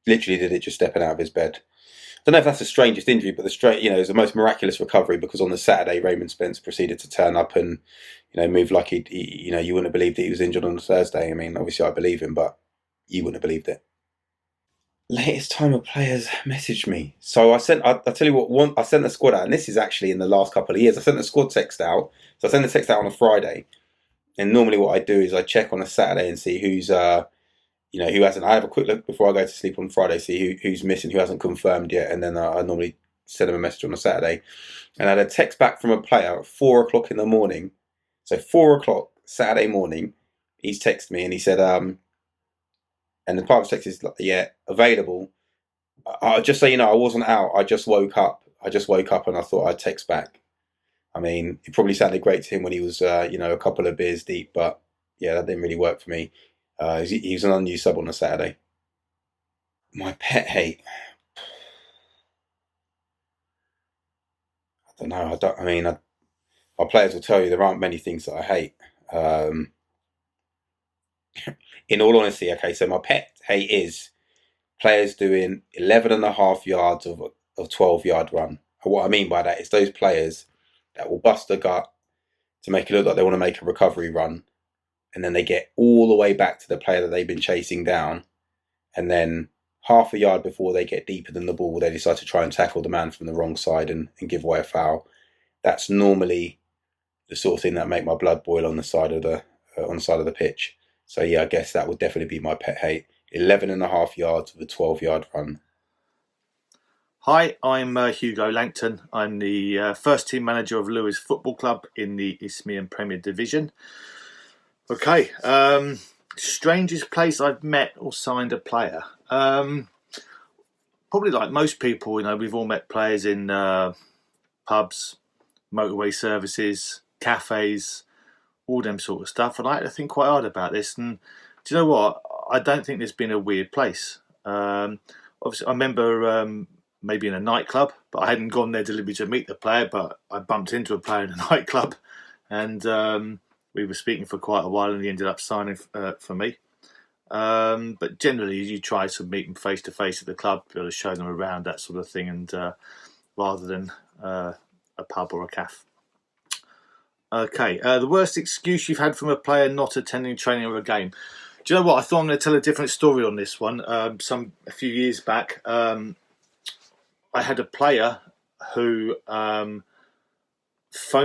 Speaker 12: literally did it just stepping out of his bed. I don't know if that's the strangest injury, but it was the most miraculous recovery, because on the Saturday, Raymond Spence proceeded to turn up and, move like he you wouldn't have believed that he was injured on the Thursday. I mean, obviously I believe him, but you wouldn't have believed it. Latest time a players messaged me. So I tell you what, I sent the squad out, and this is actually in the last couple of years. I sent the squad text out. So I send the text out on a Friday, and normally what I do is I check on a Saturday and see who's who hasn't. I have a quick look before I go to sleep on Friday, see who's missing, who hasn't confirmed yet, and then I normally send them a message on a Saturday. And I had a text back from a player at 4:00 in the morning. So 4:00 Saturday morning, he's texted me and he said, and the part of the text is like, yeah, available. Just so you know, I wasn't out. I just woke up and I thought I'd text back. I mean, it probably sounded great to him when he was, a couple of beers deep, but yeah, that didn't really work for me. He was an unused sub on a Saturday. My pet hate. I don't know. Our players will tell you there aren't many things that I hate. In all honesty, okay, so my pet hate is players doing 11.5 yards of a 12-yard run. And what I mean by that is those players that will bust a gut to make it look like they want to make a recovery run, and then they get all the way back to the player that they've been chasing down, and then half a yard before they get deeper than the ball, they decide to try and tackle the man from the wrong side and give away a foul. That's normally the sort of thing that make my blood boil on the side of the pitch. So yeah, I guess that would definitely be my pet hate. 11.5 yards of a 12-yard run.
Speaker 13: Hi, I'm Hugo Langton. I'm the first team manager of Lewes Football Club in the Isthmian Premier Division. Okay, strangest place I've met or signed a player. Probably like most people, we've all met players in pubs, motorway services, cafes, all them sort of stuff. And I had to think quite hard about this. And do you know what? I don't think there's been a weird place. Obviously, I remember maybe in a nightclub, but I hadn't gone there deliberately to meet the player, but I bumped into a player in a nightclub, and we were speaking for quite a while, and he ended up signing for me. But generally, you try to meet them face to face at the club, be able to show them around, that sort of thing, and rather than a pub or a cafe. Okay, the worst excuse you've had from a player not attending training or a game. Do you know what? I thought I'm going to tell a different story on this one. A few years back, I had a player who phoned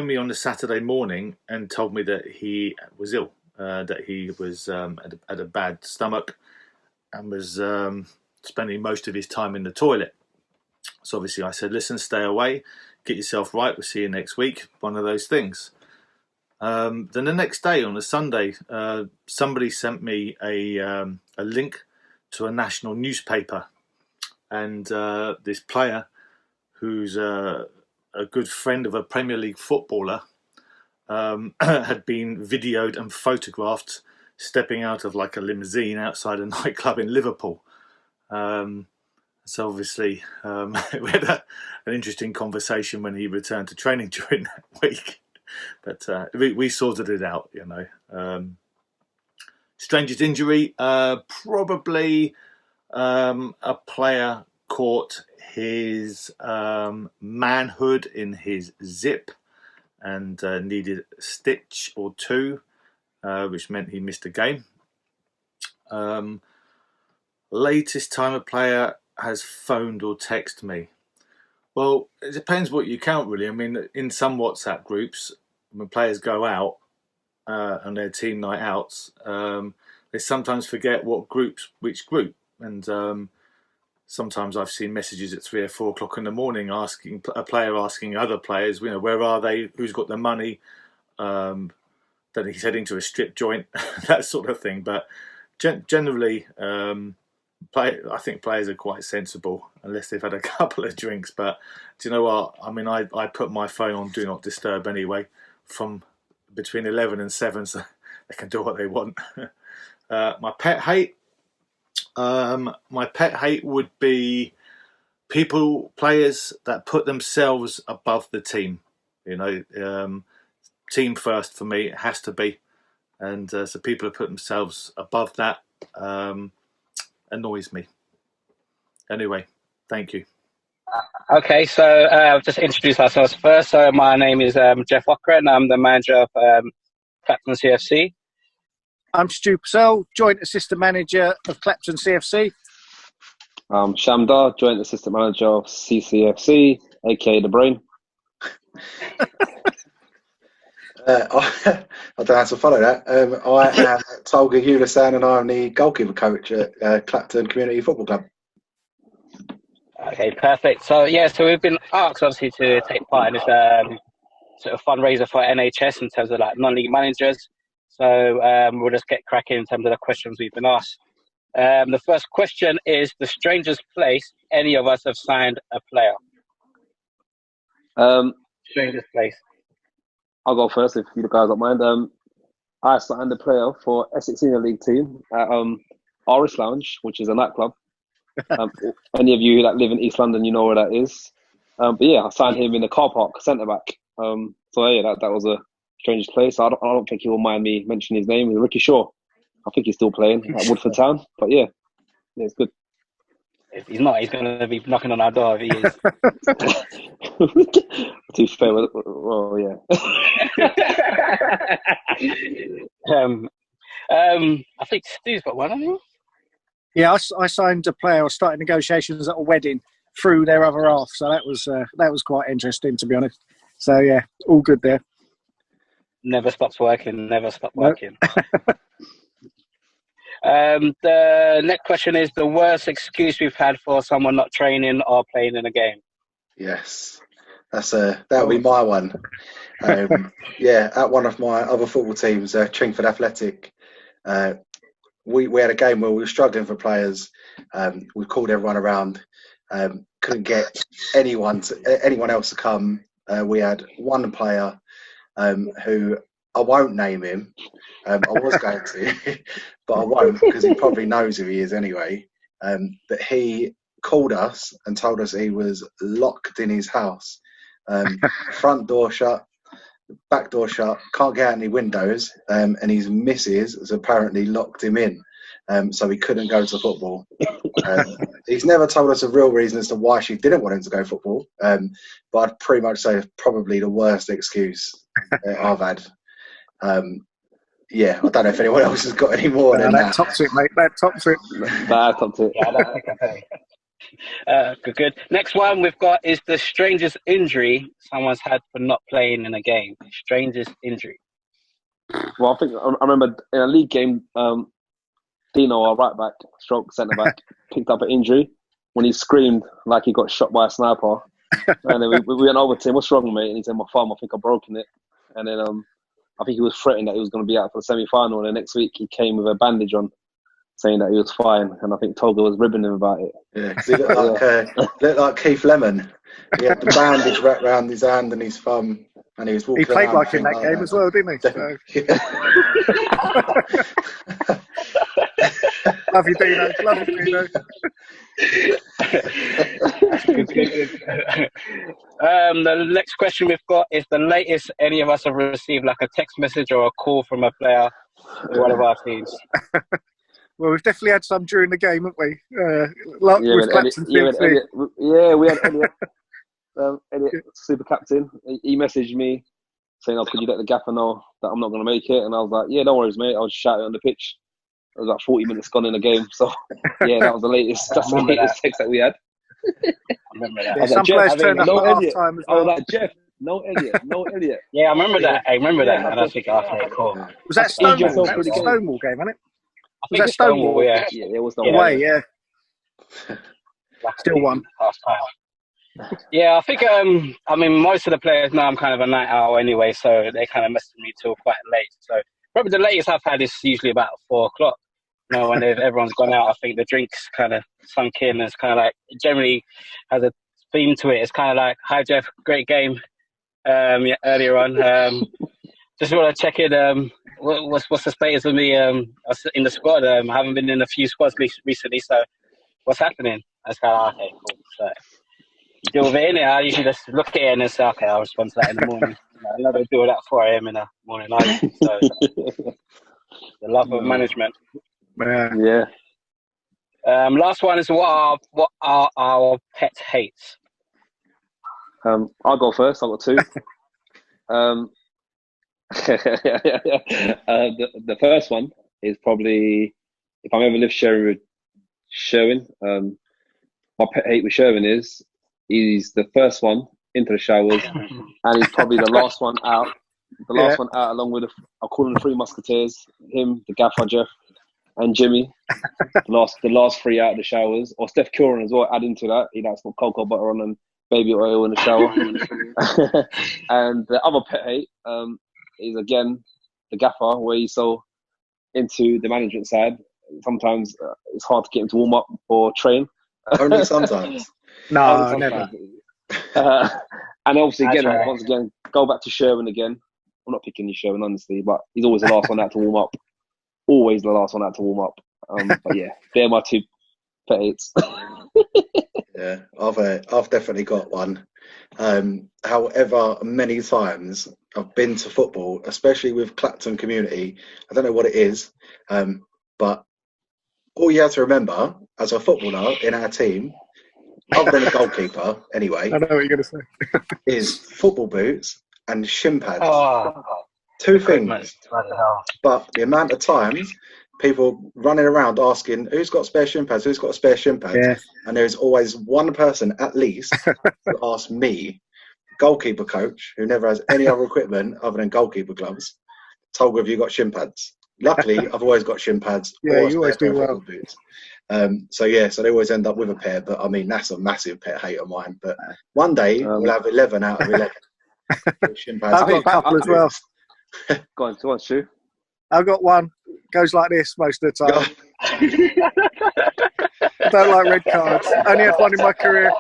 Speaker 13: me on the Saturday morning and told me that he was ill, that he was had a bad stomach and was spending most of his time in the toilet. So obviously I said, listen, stay away, get yourself right, we'll see you next week, one of those things. Then the next day, on a Sunday, somebody sent me a link to a national newspaper, and this player, who's a good friend of a Premier League footballer, had been videoed and photographed stepping out of like a limousine outside a nightclub in Liverpool. So obviously we had an interesting conversation when he returned to training during that week. But we sorted it out, Strangest injury, probably a player caught his manhood in his zip and needed a stitch or two, which meant he missed a game. Latest time a player has phoned or texted me. Well, it depends what you count, really. I mean, in some WhatsApp groups, when players go out on their team night outs, they sometimes forget which group. And sometimes I've seen messages at 3 or 4 o'clock in the morning asking a player asking other players, where are they? Who's got the money? That he's heading to a strip joint, that sort of thing. But generally, I think players are quite sensible unless they've had a couple of drinks. But do you know what? I mean, I put my phone on Do Not Disturb anyway from between 11 and 7, so they can do what they want. My pet hate would be players that put themselves above the team. team first for me. It has to be. And so people who put themselves above that annoys me. Anyway, thank you.
Speaker 14: Okay, so I'll just introduce ourselves first. So my name is Jeff Walker, and I'm the manager of Clapton CFC.
Speaker 15: I'm Stu Purcell, Joint Assistant Manager of Clapton CFC.
Speaker 16: I'm Shamdar, Joint Assistant Manager of CCFC, aka The Brain.
Speaker 17: I don't have to follow that. I am Tolga Yulisan, and I'm the goalkeeper coach at Clapton Community Football Club.
Speaker 14: Okay, perfect. So we've been asked obviously to take part in this sort of fundraiser for NHS in terms of like non-league managers. So we'll just get cracking in terms of the questions we've been asked. The first question is the strangest place any of us have signed a player. Strangest place.
Speaker 16: I'll go first if you guys don't mind. I signed a player for Isthmian League team at Irish Lounge, which is a nightclub. Any of you that live in East London, you know where that is. But yeah, I signed him in the car park, centre back. So yeah, that was a strange place. I don't think he will mind me mentioning his name. Ricky Shaw. I think he's still playing at Woodford Town. But yeah, it's good.
Speaker 14: If he's not, he's going to be knocking on our door if he is.
Speaker 16: Too fair. Well, yeah.
Speaker 14: I think Stu's got one, hasn't he?
Speaker 15: Yeah, I signed a player. I started negotiations at a wedding through their other half, so that was quite interesting, to be honest. So yeah, all good there.
Speaker 14: Never stops working. The next question is the worst excuse we've had for someone not training or playing in a game.
Speaker 17: Yes, that'll be my one. Yeah, at one of my other football teams, Chingford Athletic, we had a game where we were struggling for players. We called everyone around, couldn't get anyone else to come. We had one player who I won't name him. I was going to, but I won't because he probably knows who he is anyway. But he called us and told us he was locked in his house. Front door shut, back door shut, can't get out any windows, and his missus has apparently locked him in. So he couldn't go to football. He's never told us a real reason as to why she didn't want him to go football. But I'd pretty much say it's probably the worst excuse I've had. Yeah, I don't know if anyone else has got any more than that.
Speaker 15: That tops it, mate. That tops it.
Speaker 16: That tops it.
Speaker 14: Yeah, good. Next one we've got is the strangest injury someone's had for not playing in a game. Strangest injury.
Speaker 16: Well, I think I remember in a league game, Dino, our right back, stroke centre back, picked up an injury when he screamed like he got shot by a sniper. And then we went over to him, "What's wrong, mate?" And he said, "My thumb, I think I've broken it." And then I think he was threatening that he was going to be out for the semi-final. And the next week he came with a bandage on, saying that he was fine. And I think Toga was ribbing him about it.
Speaker 17: Yeah, because he looked like Keith Lemon. He had the bandage wrapped around his hand and his thumb, and he was walking.
Speaker 15: He played
Speaker 17: around
Speaker 15: like in that game as well, didn't he? Love you, Dino. Love you, Dino.
Speaker 14: The next question we've got is the latest any of us have received like a text message or a call from a player in one of our teams.
Speaker 15: Well, we've definitely had some during the game, haven't we?
Speaker 16: We had Elliot, Elliot, super captain. He messaged me saying, "Oh, could you let the gaffer know that I'm not going to make it?" And I was like, "Yeah, no worries, mate." I was shouting on the pitch. It was like 40 minutes gone in the game, so yeah, that was the latest. That's the latest text that we had.
Speaker 14: I remember that.
Speaker 15: Yeah, some players turned up at half time as well.
Speaker 16: I was like, "Jeff, no Elliot, no Elliot."
Speaker 14: Yeah, I remember that. I remember that. And I think after a call.
Speaker 15: Was that Stonewall? That was the Stonewall game, wasn't it? Was that Stonewall?
Speaker 14: Yeah,
Speaker 16: it was Stonewall.
Speaker 15: Away, yeah. Still won.
Speaker 14: Yeah, I think, I mean, most of the players now I'm kind of a night owl anyway, so they kind of message me till quite late. So probably the latest I've had is usually about 4 o'clock. You know, when everyone's gone out, I think the drinks kind of sunk in. It's kind of like, it generally has a theme to it. It's kind of like, "Hi, Jeff, great game earlier on. Just want to check in. What's the status of me in the squad? I haven't been in a few squads recently, so what's happening?" That's kind of okay, cool. So, deal with it, innit? I usually just look at it and then say, okay, I'll respond to that in the morning. I'm not going to do that at 4 a.m. in the morning, are you? So, the love of management.
Speaker 16: Yeah.
Speaker 14: Last one is what are our pet hates?
Speaker 16: I'll go first. I've got two. The first one is probably, if I'm ever live sharing with Sherwin, my pet hate with Sherwin is he's the first one into the showers and he's probably the last one out. The last one out, along with I call them the Three Musketeers, him, the Gaffer Jeff, and Jimmy. The last three out of the showers, or Steph Curran as well. Add into that, he likes to put cocoa butter on and baby oil in the shower. And the other pet hate is again the Gaffer, where he's so into the management side. Sometimes it's hard to get him to warm up or train.
Speaker 17: Only sometimes.
Speaker 15: No, never.
Speaker 16: And obviously, again,
Speaker 14: That's right.
Speaker 16: once again, go back to Sherwin again. I'm not picking you, Sherwin, honestly, but he's always the last one out to warm up. Always the last one out to warm up. But yeah, they're my two pet hates.
Speaker 17: Yeah, I've definitely got one. However, many times I've been to football, especially with Clapton community. I don't know what it is, but all you have to remember as a footballer in our team, other than a goalkeeper, anyway,
Speaker 15: I know what you're going to say.
Speaker 17: is football boots and shin pads.
Speaker 14: Oh,
Speaker 17: Two
Speaker 14: Christmas.
Speaker 17: things.
Speaker 14: Bloody hell.
Speaker 17: But the amount of times people running around asking who's got spare shin pads, who's got spare shin pads,
Speaker 15: Yeah.
Speaker 17: and there's always one person at least who asks me, goalkeeper coach, who never has any other equipment other than goalkeeper gloves, Tolga, have you got shin pads? Luckily, I've always got shin pads
Speaker 15: Yeah,
Speaker 17: or a
Speaker 15: you always
Speaker 17: spare
Speaker 15: do
Speaker 17: pair of
Speaker 15: well.
Speaker 17: football boots. So they always end up with a pair, but I mean, that's a massive pet hate of mine. But one day we'll have 11 out of 11. Shin pads.
Speaker 15: I've got a couple as well.
Speaker 16: Go on, Stu.
Speaker 15: I've got one. Goes like this most of the time. I don't like red cards. Only had one in my career,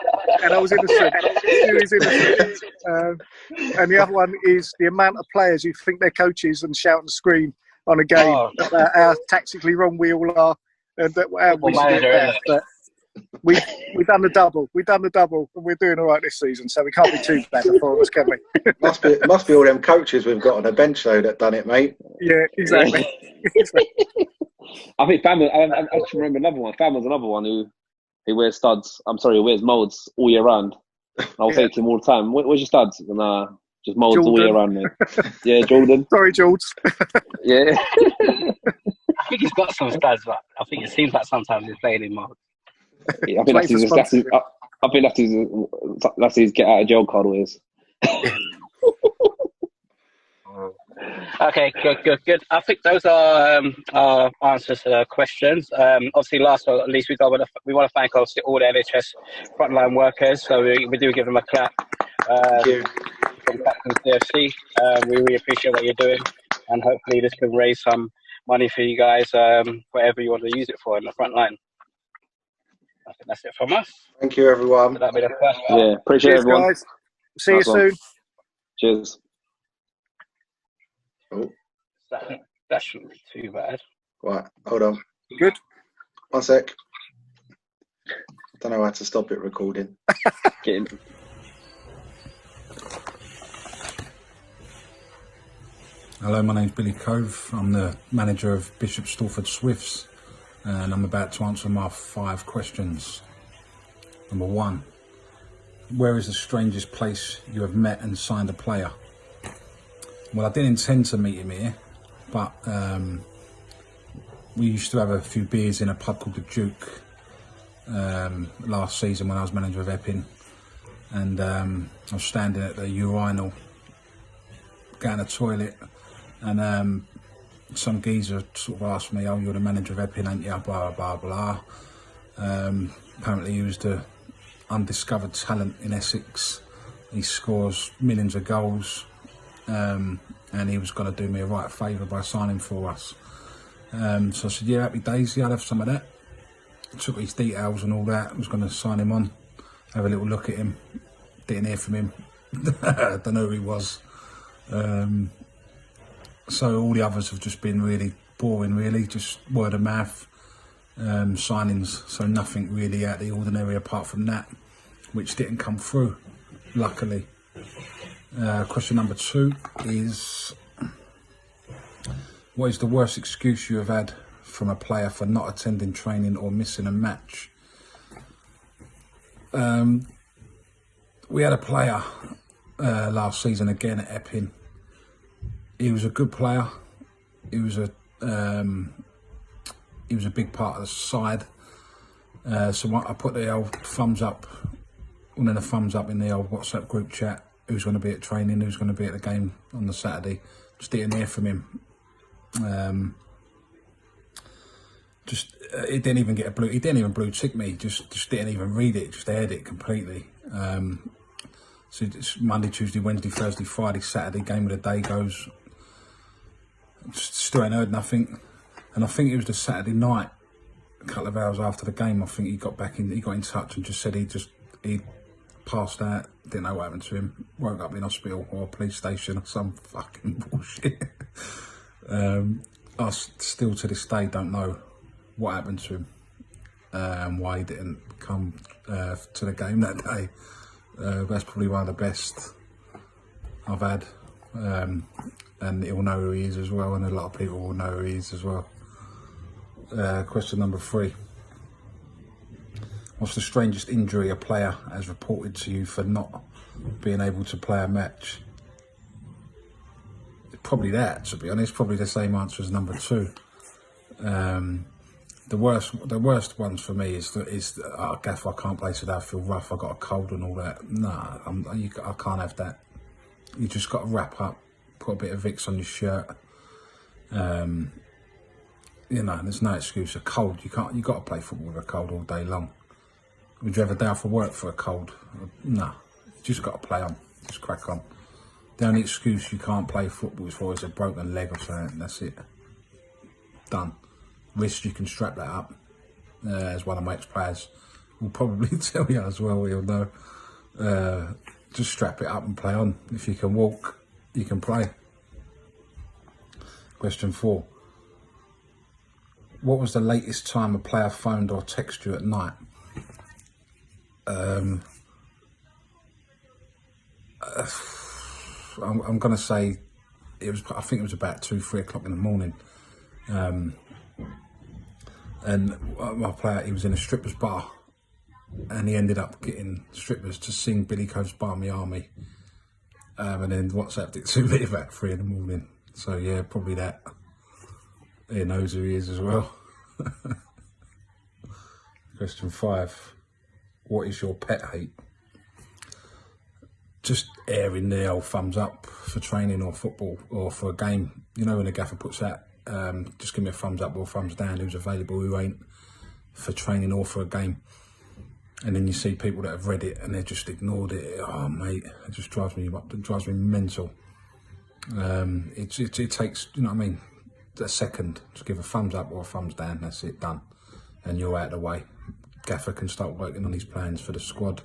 Speaker 15: and I was innocent. Stu is innocent. And the other one is the amount of players who think they're coaches and shout and scream on a game about how tactically wrong we all are, and that how we should do it better. But we've done the double. We've done the double, and we're doing all right this season. So we can't be too bad for us, can we?
Speaker 17: must be all them coaches we've got on the bench though that done it, mate.
Speaker 15: Yeah, exactly.
Speaker 16: I think Fam, I actually remember another one. Fam was another one who wears studs. I'm sorry, who wears molds all year round. I'll say to him all the time, "Where's your studs?" And just molds all year round, mate. Yeah, Jordan.
Speaker 15: Sorry, George.
Speaker 16: Yeah.
Speaker 14: I think he's got some studs, but I think it seems like sometimes he's playing in mode.
Speaker 16: I think that's his get out of jail card with.
Speaker 14: Okay, good. I think those are our answers to the questions. Obviously, last but not least, we want to thank obviously all the NHS frontline workers. So we do give them a clap.
Speaker 17: Thank you.
Speaker 14: From Captain CFC, we really appreciate what you're doing, and hopefully this can raise some money for you guys, whatever you want to use it for in the front line. I think that's it from us.
Speaker 17: Thank you, everyone.
Speaker 14: That'll be the first part.
Speaker 16: Yeah, appreciate
Speaker 15: Cheers,
Speaker 16: everyone.
Speaker 15: guys. See you soon.
Speaker 16: Cheers.
Speaker 17: Oh.
Speaker 14: That shouldn't be too bad.
Speaker 17: Right, hold on.
Speaker 15: Good.
Speaker 17: 1 sec. I don't know how to stop it recording.
Speaker 16: Get in.
Speaker 18: Hello, my name's Billy Cove. I'm the manager of Bishop Stortford Swifts, and I'm about to answer my 5 questions. Number 1, where is the strangest place you have met and signed a player? Well, I didn't intend to meet him here, but we used to have a few beers in a pub called the Duke last season when I was manager of Epping, and I was standing at the urinal, going to the toilet, and some geezer sort of asked me, "Oh, you're the manager of Epping, ain't you?" Blah blah blah. Apparently, he was the undiscovered talent in Essex. He scores millions of goals. And he was going to do me a right favour by signing for us. So I said, yeah, happy days, yeah, I'll have some of that. Took his details and all that, was going to sign him on, have a little look at him. Didn't hear from him. I don't know who he was. So all the others have just been really boring, really, just word of mouth signings, so nothing really out of the ordinary apart from that. which didn't come through, luckily. Question number 2 is, what is the worst excuse you have had from a player for not attending training or missing a match? We had a player last season again at Epping. He was a good player. He was a big part of the side. So I put the old thumbs up, one of the thumbs up in the old WhatsApp group chat. Who's going to be at training? Who's going to be at the game on the Saturday? Just didn't hear from him. He didn't even get a blue. He didn't even blue tick me. Just didn't even read it. Just aired it completely. So it's Monday, Tuesday, Wednesday, Thursday, Friday, Saturday. Game of the day goes. Still ain't heard nothing. And I think it was the Saturday night, a couple of hours after the game. I think he got back in. He got in touch and just said he passed out. Didn't know what happened to him. Woke up in hospital or a police station or some fucking bullshit. I still to this day don't know what happened to him, why he didn't come to the game that day. That's probably one of the best I've had, and he'll know who he is as well, and a lot of people will know who he is as well. Question number 3. What's the strangest injury a player has reported to you for not being able to play a match? Probably that, to be honest. Probably the same answer as number 2. The worst ones for me is Gaff, I can't play today, I feel rough, I got a cold and all that. Nah, I can't have that. You just got to wrap up, put a bit of Vicks on your shirt. There's no excuse. A cold, you got to play football with a cold all day long. Would you have a day off of work for a cold? No, you just got to play on, just crack on. The only excuse you can't play football is for is a broken leg or something. That's it. Done. Wrist, you can strap that up. As one of my ex-players will probably tell you as well, he'll know. Just strap it up and play on. If you can walk, you can play. Question 4. What was the latest time a player phoned or texted you at night? I'm going to say I think it was about 2-3 o'clock in the morning. And my player, he was in a strippers bar, and he ended up getting strippers to sing Billy Cove's Barmy Army, and then WhatsApped it to me about 3 in the morning. So yeah, probably that. He knows who he is as well. Question 5. What is your pet hate? Just airing the old thumbs up for training or football or for a game. You know when the gaffer puts that, just give me a thumbs up or a thumbs down, who's available, who ain't, for training or for a game. And then you see people that have read it and they just ignored it. Oh mate, it just drives me up, it drives me mental. It takes, you know what I mean, a second to give a thumbs up or a thumbs down, that's it, done. And you're out of the way. Gaffer can start working on his plans for the squad.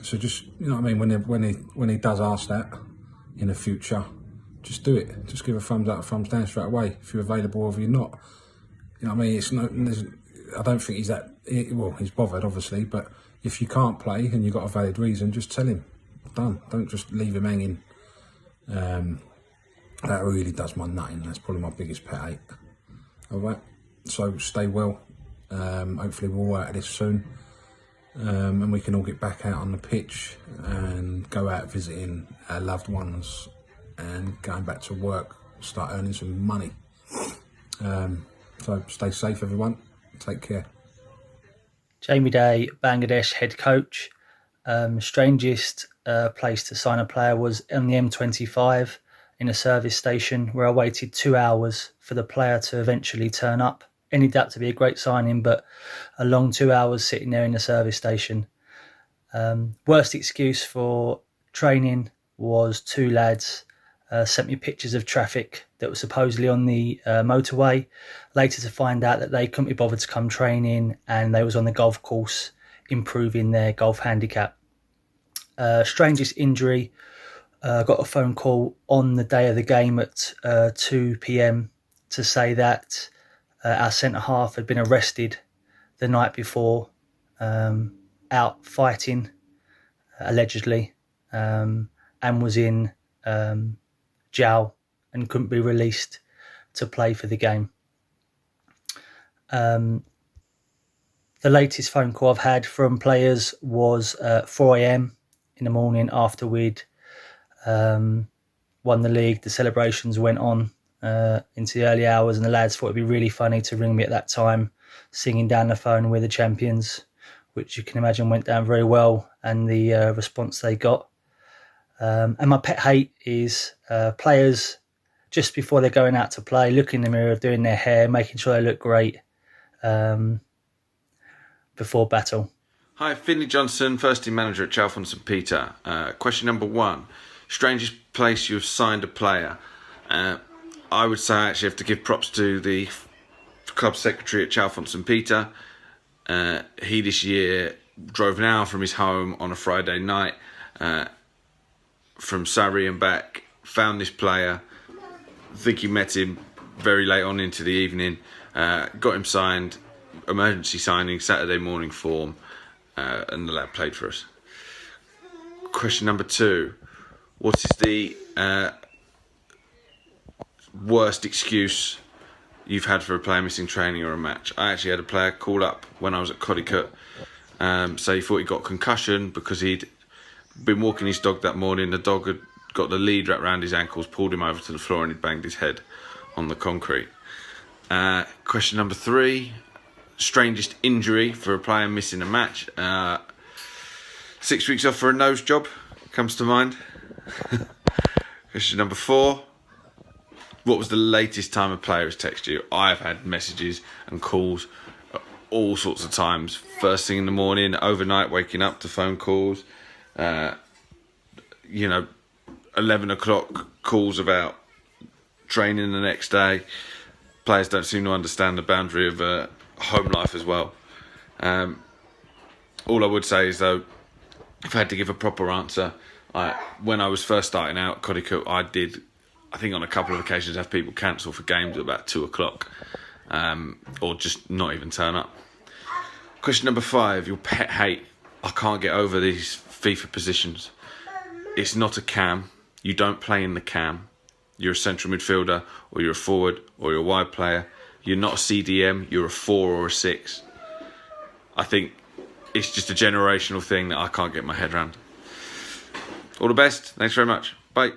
Speaker 18: So just, you know what I mean, when he does ask that in the future, just do it. Just give a thumbs up, a thumbs down straight away, if you're available or if you're not. You know what I mean, I don't think he's that, well, he's bothered obviously, but if you can't play and you've got a valid reason, just tell him. Done. Don't just leave him hanging. That really does my nutting. That's probably my biggest pet hate. Alright, so stay well. Hopefully we're all out of this soon. And we can all get back out on the pitch and go out visiting our loved ones and going back to work, start earning some money. So stay safe everyone, take care.
Speaker 19: Jamie Day, Bangladesh head coach. Strangest place to sign a player was on the M25 in a service station where I waited 2 hours for the player to eventually turn up. Ended up to be a great signing, but a long 2 hours sitting there in the service station. Worst excuse for training was 2 lads sent me pictures of traffic that was supposedly on the motorway, later to find out that they couldn't be bothered to come training and they was on the golf course improving their golf handicap. Strangest injury, got a phone call on the day of the game at 2 p.m. to say that our centre half had been arrested the night before out fighting, allegedly, and was in jail and couldn't be released to play for the game. The latest phone call I've had from players was 4 a.m. in the morning after we'd won the league. The celebrations went on into the early hours, and the lads thought it'd be really funny to ring me at that time, singing down the phone, "We're the champions," which you can imagine went down very well, and the response they got. And my pet hate is players just before they're going out to play, looking in the mirror, doing their hair, making sure they look great before battle.
Speaker 20: Hi, Finley Johnson, first team manager at Chalfont St Peter. Question number 1. Strangest place you've signed a player? I would say I actually have to give props to the club secretary at Chalfont St Peter. He this year drove an hour from his home on a Friday night from Surrey and back, found this player. I think he met him very late on into the evening, got him signed, emergency signing, Saturday morning form, and the lad played for us. Question number 2. What is the worst excuse you've had for a player missing training or a match? I actually had a player call up when I was at Codicut, say he thought he got concussion because he'd been walking his dog that morning. The dog had got the lead wrapped around his ankles, pulled him over to the floor, and he'd banged his head on the concrete. Question number 3. Strangest injury for a player missing a match? 6 weeks off for a nose job comes to mind. Question number 4. What was the latest time a player has texted you? I've had messages and calls all sorts of times. First thing in the morning, overnight, waking up to phone calls. 11 o'clock calls about training the next day. Players don't seem to understand the boundary of home life as well. All I would say is, though, if I had to give a proper answer, when I was first starting out at Codicut, I did, I think on a couple of occasions, have people cancel for games at about 2 o'clock, or just not even turn up. Question number 5, your pet hate. I can't get over these FIFA positions. It's not a cam. You don't play in the cam. You're a central midfielder, or you're a forward, or you're a wide player. You're not a CDM, you're a 4 or a 6. I think it's just a generational thing that I can't get my head around. All the best. Thanks very much. Bye.